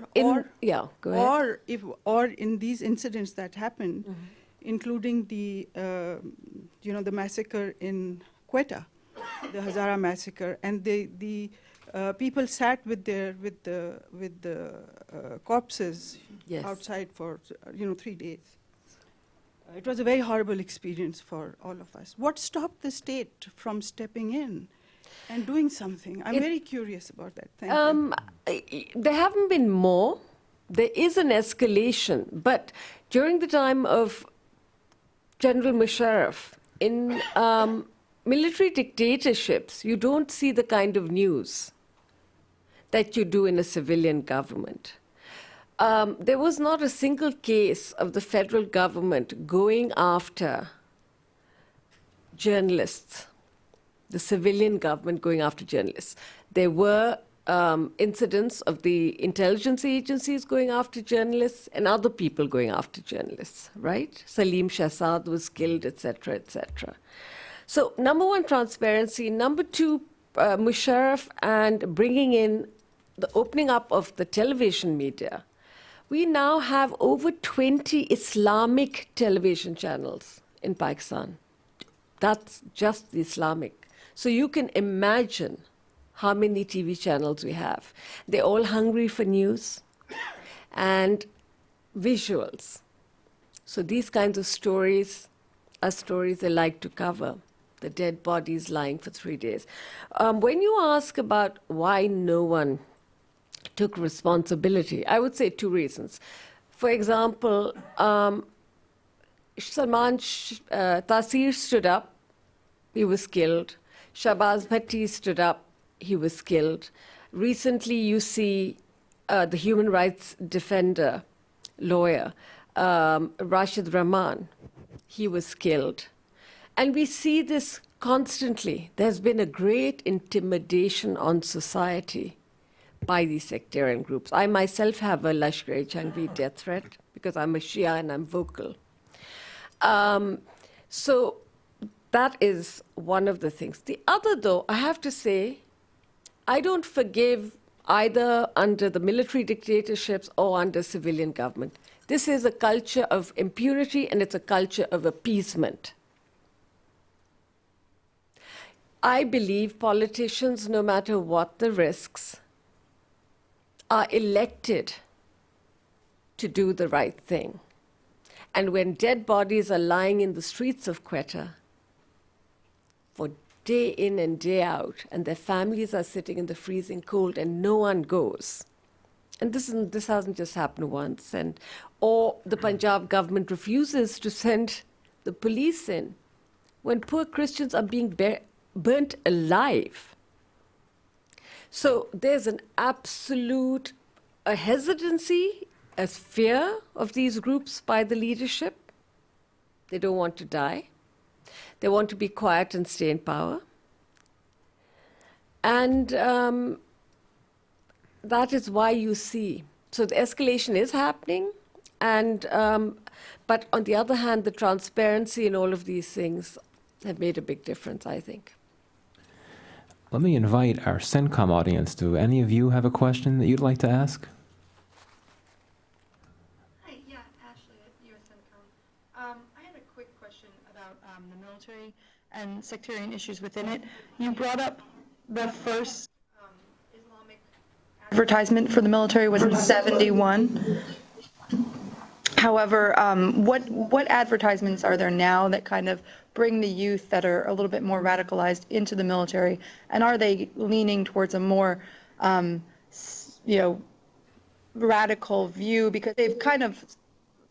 B: yeah, go ahead.
H: Or in these incidents that happened, including the, the massacre in Quetta, the Hazara massacre, and the people sat with the corpses
B: Yes.
H: outside for 3 days. It was a very horrible experience for all of us. What stopped the state from stepping in and doing something? I'm very curious about that. Thank you.
B: There haven't been more. There is an escalation, but during the time of General Musharraf, in military dictatorships, you don't see the kind of news that you do in a civilian government. There was not a single case of the federal government going after journalists, the civilian government going after journalists. There were incidents of the intelligence agencies going after journalists and other people going after journalists, right? Salim Shahzad was killed, etc., etc. So, number one, transparency. Number two, Musharraf and bringing in the opening up of the television media. We now have over 20 Islamic television channels in Pakistan. That's just the Islamic. So you can imagine how many TV channels we have. They're all hungry for news and visuals. So these kinds of stories are stories they like to cover. The dead bodies lying for 3 days. When you ask about why no one took responsibility, I would say two reasons. For example, Salman Taseer stood up, he was killed. Shahbaz Bhatti stood up, he was killed. Recently, you see the human rights defender, lawyer, Rashid Rahman, he was killed. And we see this constantly. There's been a great intimidation on society by these sectarian groups. I myself have a Lashkar-e-Jhangvi death threat because I'm a Shia and I'm vocal. So that is one of the things. The other, though, I have to say, I don't forgive either under the military dictatorships or under civilian government. This is a culture of impunity and it's a culture of appeasement. I believe politicians, no matter what the risks, are elected to do the right thing. And when dead bodies are lying in the streets of Quetta for day in and day out, and their families are sitting in the freezing cold and no one goes, and this hasn't just happened once, or the Punjab government refuses to send the police in when poor Christians are being burnt alive. So there's an absolute hesitancy, a fear of these groups by the leadership. They don't want to die. They want to be quiet and stay in power. And that is why you see. So the escalation is happening. And, but on the other hand, the transparency in all of these things have made a big difference, I think.
A: Let me invite our CENTCOM audience. Do any of you have a question that you'd like to ask?
I: Hi, yeah, Ashley at US CENTCOM. I had a quick question about the military and sectarian issues within it. You brought up the first Islamic advertisement for the military was in '71. However, what advertisements are there now that kind of bring the youth that are a little bit more radicalized into the military, and are they leaning towards a more, radical view because they've kind of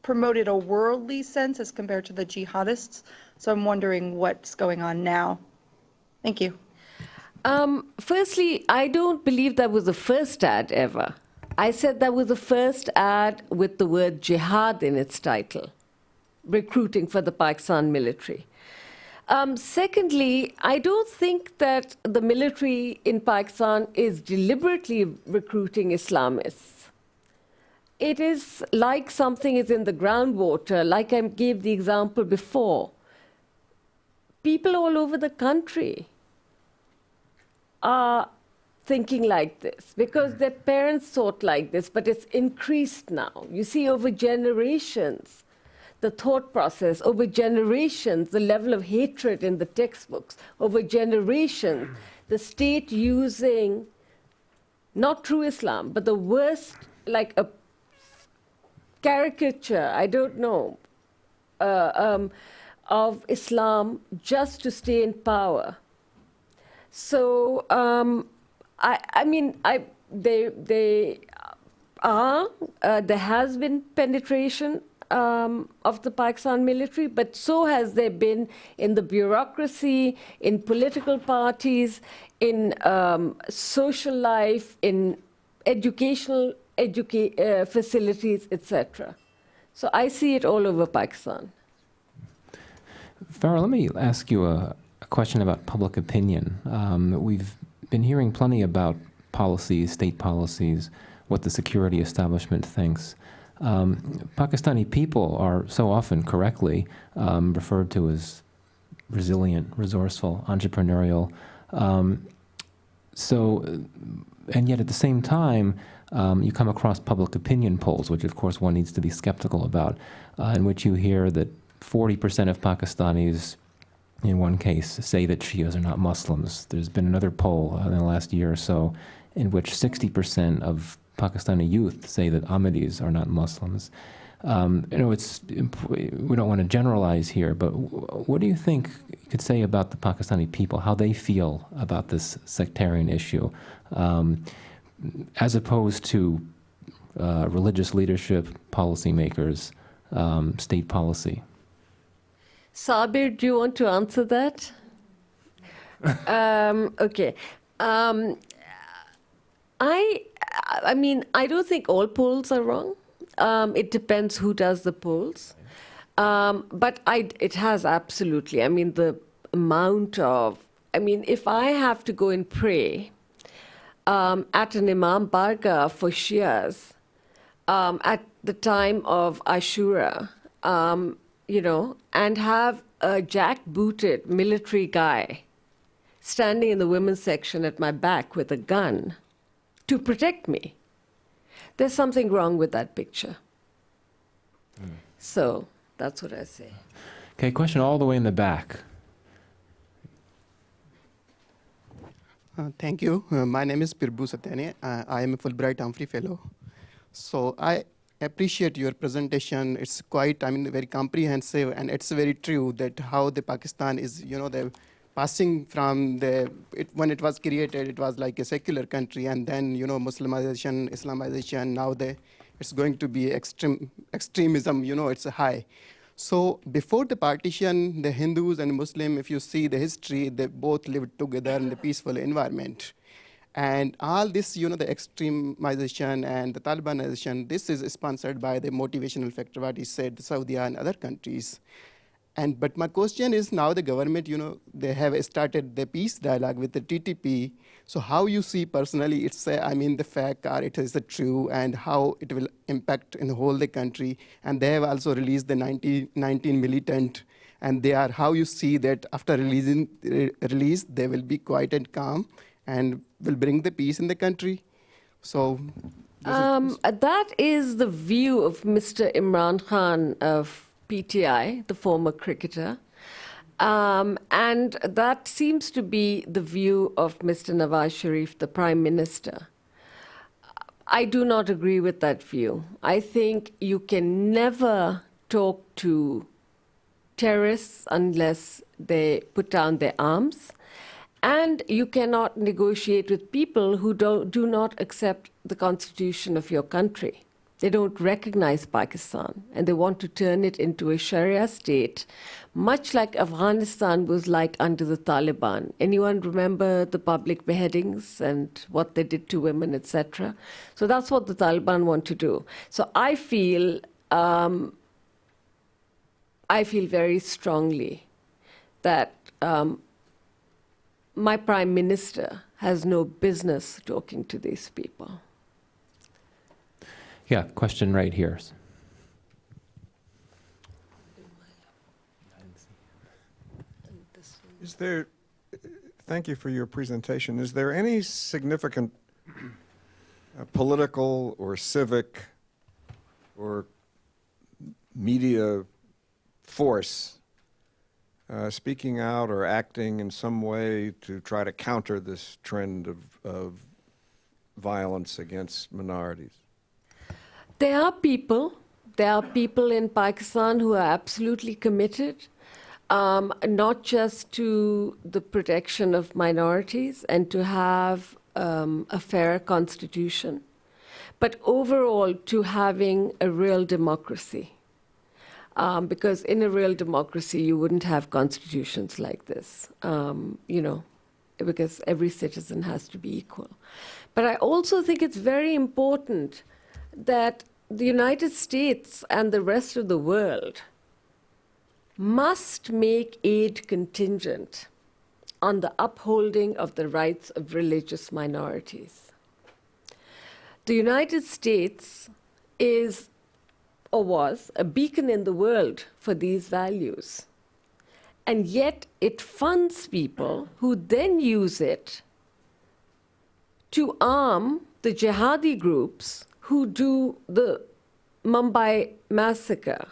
I: promoted a worldly sense as compared to the jihadists? So I'm wondering what's going on now. Thank you.
B: Firstly, I don't believe that was the first ad ever. I said that was the first ad with the word jihad in its title, recruiting for the Pakistan military. Secondly, I don't think that the military in Pakistan is deliberately recruiting Islamists. It is like something is in the groundwater, like I gave the example before. People all over the country are thinking like this because their parents thought like this, but it's increased now. You see, over generations, the thought process over generations, the level of hatred in the textbooks, over generations, the state using not true Islam, but the worst, like a caricature, I don't know, of Islam just to stay in power. So, there has been penetration of the Pakistan military, but so has there been in the bureaucracy, in political parties, in social life, in educational facilities, etc. So I see it all over Pakistan.
A: Farah, let me ask you a question about public opinion. We've been hearing plenty about policies, state policies, what the security establishment thinks. Pakistani people are so often correctly referred to as resilient, resourceful, entrepreneurial. And yet at the same time, you come across public opinion polls, which of course one needs to be skeptical about, in which you hear that 40% of Pakistanis, in one case, say that Shias are not Muslims. There's been another poll in the last year or so in which 60% of Pakistani youth say that Ahmadis are not Muslims. We don't want to generalize here, but what do you think you could say about the Pakistani people, how they feel about this sectarian issue, as opposed to religious leadership, policymakers, state policy?
B: Sabir, do you want to answer that? Okay. I don't think all polls are wrong. It depends who does the polls. But it has absolutely, the amount of, if I have to go and pray at an Imam Bargah for Shias at the time of Ashura, and have a jack-booted military guy standing in the women's section at my back with a gun to protect me. There's something wrong with that picture. So that's what I say.
A: Okay, question all the way in the back.
J: Thank you. My name is Pirbu Satyani. I am a Fulbright Humphrey Fellow. So I appreciate your presentation. It's quite, very comprehensive, and it's very true that how the Pakistan is, the passing from when it was created, it was like a secular country, and then, Muslimization, Islamization, now it's going to be extremism, it's high. So before the partition, the Hindus and Muslim, if you see the history, they both lived together in a peaceful environment. And all this, the extremization and the Talibanization, this is sponsored by the motivational factor, what he said, Saudi and other countries. But my question is, now the government, they have started the peace dialogue with the TTP. So how you see personally, it's, the fact, or it is true, and how it will impact in the whole the country. And they have also released the 19 militant, and they are, how you see that after release, they will be quiet and calm and will bring the peace in the country. So
B: that is the view of Mr. Imran Khan of PTI, the former cricketer. And that seems to be the view of Mr. Nawaz Sharif, the Prime Minister. I do not agree with that view. I think you can never talk to terrorists unless they put down their arms. And you cannot negotiate with people who do not accept the constitution of your country. They don't recognize Pakistan, and they want to turn it into a Sharia state, much like Afghanistan was like under the Taliban. Anyone remember the public beheadings and what they did to women, etc.? So that's what the Taliban want to do. So I feel very strongly that my Prime Minister has no business talking to these people.
A: Yeah, question right here.
K: Thank you for your presentation. Is there any significant political or civic or media force speaking out or acting in some way to try to counter this trend of violence against minorities?
B: There are people in Pakistan who are absolutely committed, not just to the protection of minorities and to have a fair constitution, but overall to having a real democracy. Because in a real democracy, you wouldn't have constitutions like this, because every citizen has to be equal. But I also think it's very important that the United States and the rest of the world must make aid contingent on the upholding of the rights of religious minorities. The United States is, or was, a beacon in the world for these values. And yet it funds people who then use it to arm the jihadi groups who do the Mumbai massacre,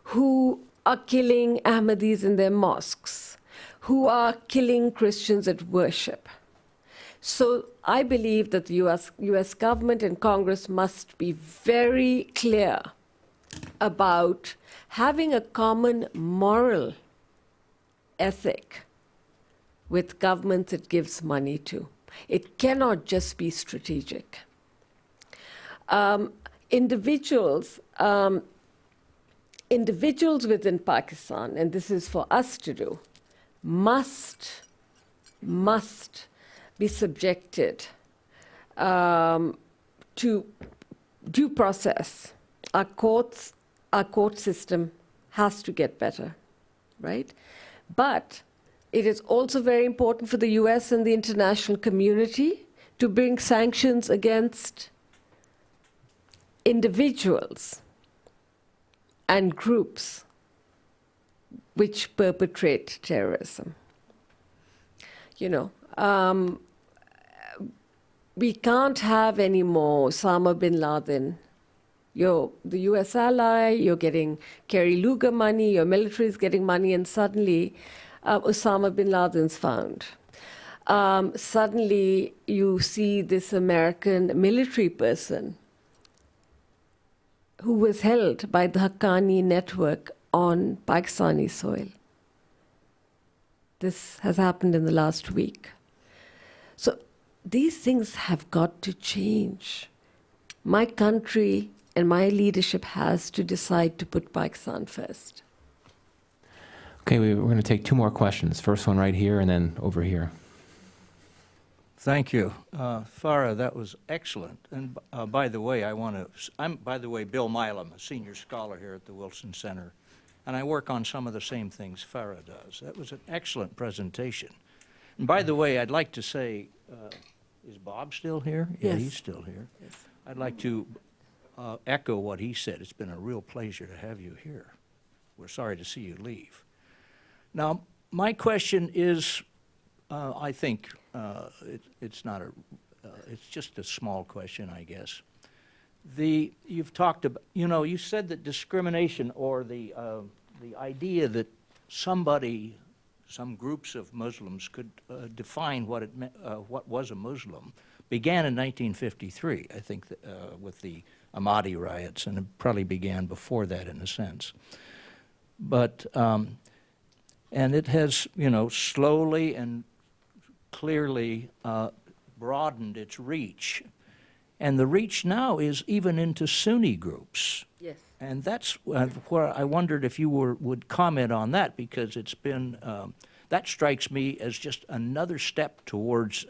B: who are killing Ahmadis in their mosques, who are killing Christians at worship. So I believe that the US government and Congress must be very clear about having a common moral ethic with governments it gives money to. It cannot just be strategic. Individuals within Pakistan, and this is for us to do, must be subjected to due process. Our court system has to get better, right? But it is also very important for the US and the international community to bring sanctions against individuals and groups which perpetrate terrorism. We can't have any more Osama bin Laden. You're the US ally, you're getting Kerry Lugar money, your military is getting money, and suddenly Osama bin Laden's found. Suddenly you see this American military person who was held by the Haqqani network on Pakistani soil. This has happened in the last week. So these things have got to change. My country and my leadership has to decide to put Pakistan first.
A: Okay, we're going to take two more questions. First one right here and then over here.
L: Thank you. Farah, that was excellent. And by the way, I'm Bill Milam, a senior scholar here at the Wilson Center, and I work on some of the same things Farah does. That was an excellent presentation. And by the way, I'd like to say, is Bob still here?
B: Yes.
L: Yeah, he's still here.
B: Yes.
L: I'd like to echo what he said. It's been a real pleasure to have you here. We're sorry to see you leave. Now, my question is, I think it's just a small question, I guess. You've talked about, you said that discrimination or the idea that some groups of Muslims could define what was a Muslim began in 1953, I think, with the Ahmadi riots, and it probably began before that in a sense. But, and it has, slowly and clearly broadened its reach. And the reach now is even into Sunni groups.
B: Yes.
L: And that's where I wondered if you would comment on that, because it's been, that strikes me as just another step towards,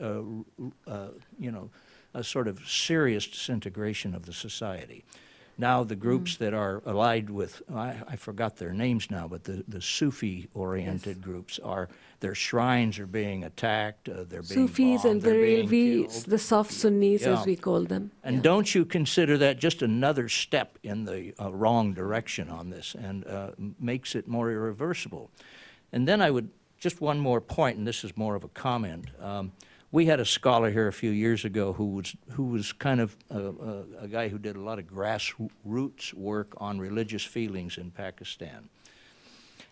L: a sort of serious disintegration of the society. Now the groups that are allied with, I forgot their names now, but the Sufi-oriented groups their shrines are being attacked, they're being
B: Sufis
L: bombed,
B: and
L: they're being killed.
B: the soft Sunnis,
L: Yeah.
B: as we call them.
L: And don't you consider that just another step in the wrong direction on this, and makes it more irreversible? And then just one more point, and this is more of a comment. We had a scholar here a few years ago who was kind of a guy who did a lot of grassroots work on religious feelings in Pakistan.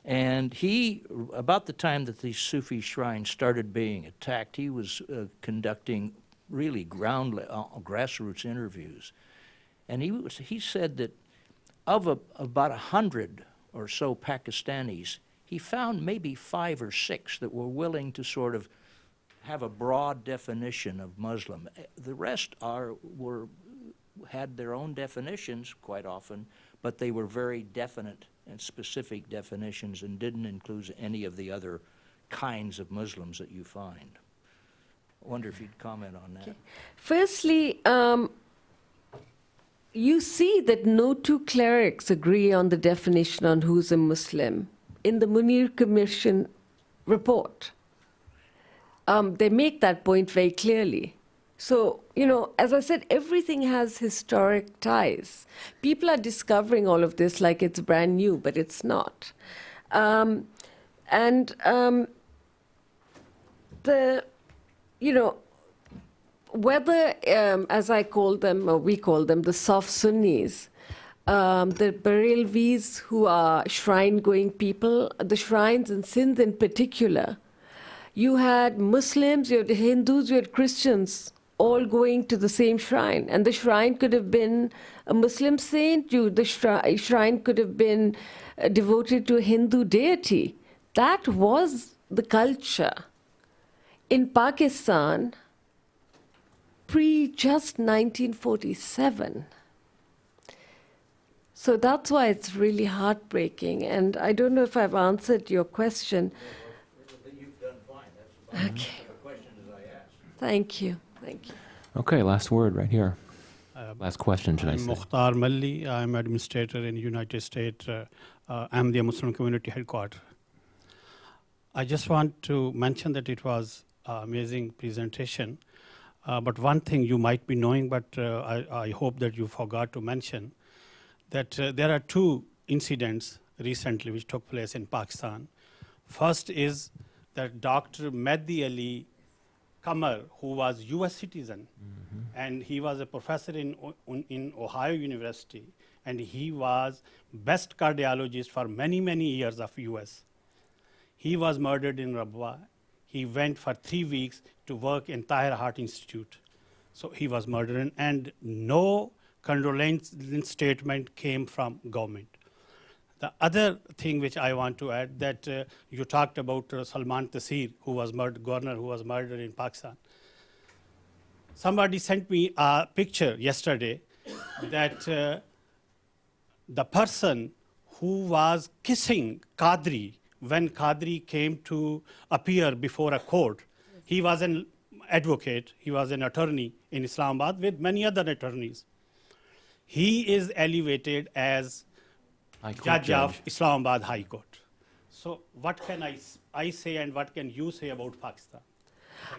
L: And he, about the time that these Sufi shrines started being attacked, he was conducting really grassroots interviews. And he said that of about 100 or so Pakistanis, he found maybe 5 or 6 that were willing to sort of have a broad definition of Muslim. The rest had their own definitions quite often, but they were very definite and specific definitions and didn't include any of the other kinds of Muslims that you find. I wonder if you'd comment on that.
B: Okay. Firstly, you see that no two clerics agree on the definition on who's a Muslim. In the Munir Commission report, they make that point very clearly. So, as I said, everything has historic ties. People are discovering all of this like it's brand new, but it's not. Whether, as I call them, or we call them, the soft Sunnis, the Barelvis, who are shrine-going people, the shrines in Sindh in particular, you had Muslims, you had Hindus, you had Christians, all going to the same shrine. And the shrine could have been a Muslim saint, the shrine could have been devoted to a Hindu deity. That was the culture. In Pakistan, just 1947. So that's why it's really heartbreaking. And I don't know if I've answered your question.
L: You've done fine. That's about the question as I asked.
B: Thank you. Thank you.
A: Okay, last word right here. Last question, should I
M: I'm
A: say.
M: Mukhtar Malli. I'm administrator in United States. I'm the Muslim Community Headquarters. I just want to mention that it was an amazing presentation. But one thing you might be knowing, but I hope that you forgot to mention, that there are 2 incidents recently which took place in Pakistan. First is that Dr. Mehdi Ali Qamar, who was US citizen, and he was a professor in Ohio University, and he was best cardiologist for many, many years of US. He was murdered in Rabwa. He went for 3 weeks to work in Tahir Heart Institute. So he was murdered, and no condolence statement came from government. The other thing which I want to add, that you talked about Salman Taseer, who was murdered, governor who was murdered in Pakistan. Somebody sent me a picture yesterday that the person who was kissing Qadri when Qadri came to appear before a court, he was an advocate, he was an attorney in Islamabad with many other attorneys. He is elevated as judge of Islamabad High Court. So what can I say and what can you say about Pakistan?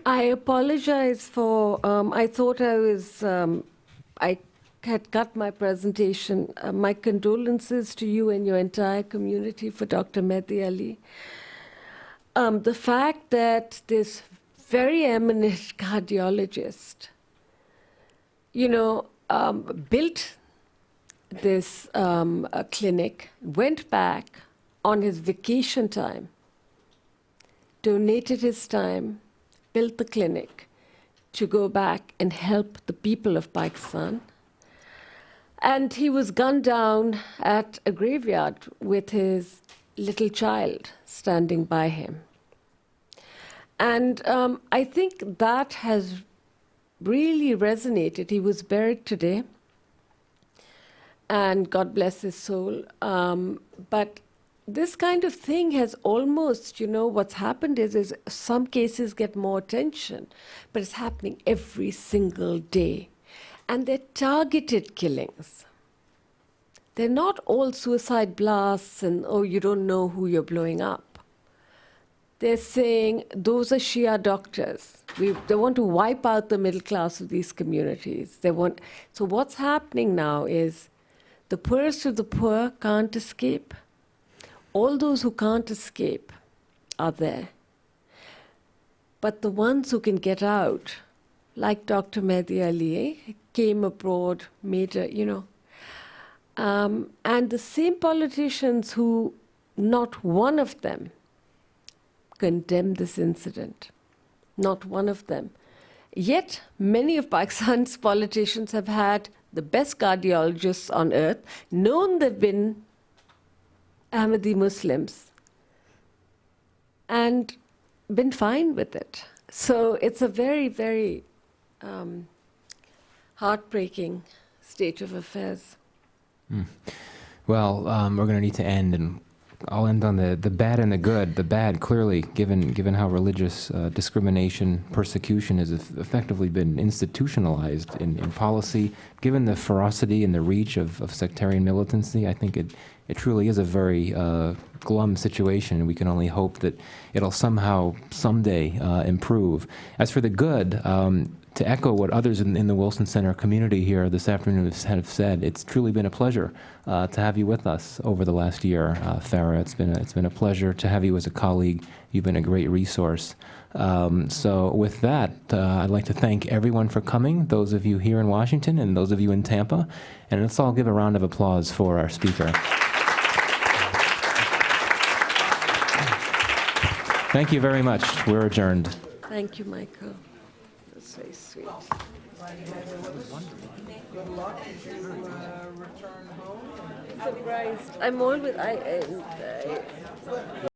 B: I apologize for, I thought I had cut my presentation. My condolences to you and your entire community for Dr. Mehdi Ali. The fact that this very eminent cardiologist, built this clinic, went back on his vacation time, donated his time, built the clinic to go back and help the people of Pakistan. And he was gunned down at a graveyard with his little child standing by him. And I think that has really resonated. He was buried today, and God bless his soul. But this kind of thing has almost, what's happened is some cases get more attention, but it's happening every single day. And they're targeted killings. They're not all suicide blasts and, you don't know who you're blowing up. They're saying those are Shia doctors. They want to wipe out the middle class of these communities. So what's happening now is the poorest of the poor can't escape. All those who can't escape are there. But the ones who can get out, like Dr. Mehdi Ali, came abroad, made a, and the same politicians who not one of them condemned this incident. Not one of them. Yet, many of Pakistan's politicians have had the best cardiologists on earth, known they've been Ahmadi Muslims, and been fine with it. So it's a very, very heartbreaking state of affairs.
A: Well, we're going to need to end, and I'll end on the bad and the good. The bad, clearly, given how religious discrimination, persecution has effectively been institutionalized in policy, given the ferocity and the reach of sectarian militancy, I think it truly is a very glum situation, and we can only hope that it'll somehow, someday, improve. As for the good, to echo what others in the Wilson Center community here this afternoon have said, it's truly been a pleasure to have you with us over the last year, Farah. It's been a pleasure to have you as a colleague. You've been a great resource. So with that, I'd like to thank everyone for coming, those of you here in Washington and those of you in Tampa. And let's all give a round of applause for our speaker. Thank you very much. We're adjourned.
B: Thank you, Michael. That's very sweet.
C: Good luck as you return home.
B: Surprised. I'm always.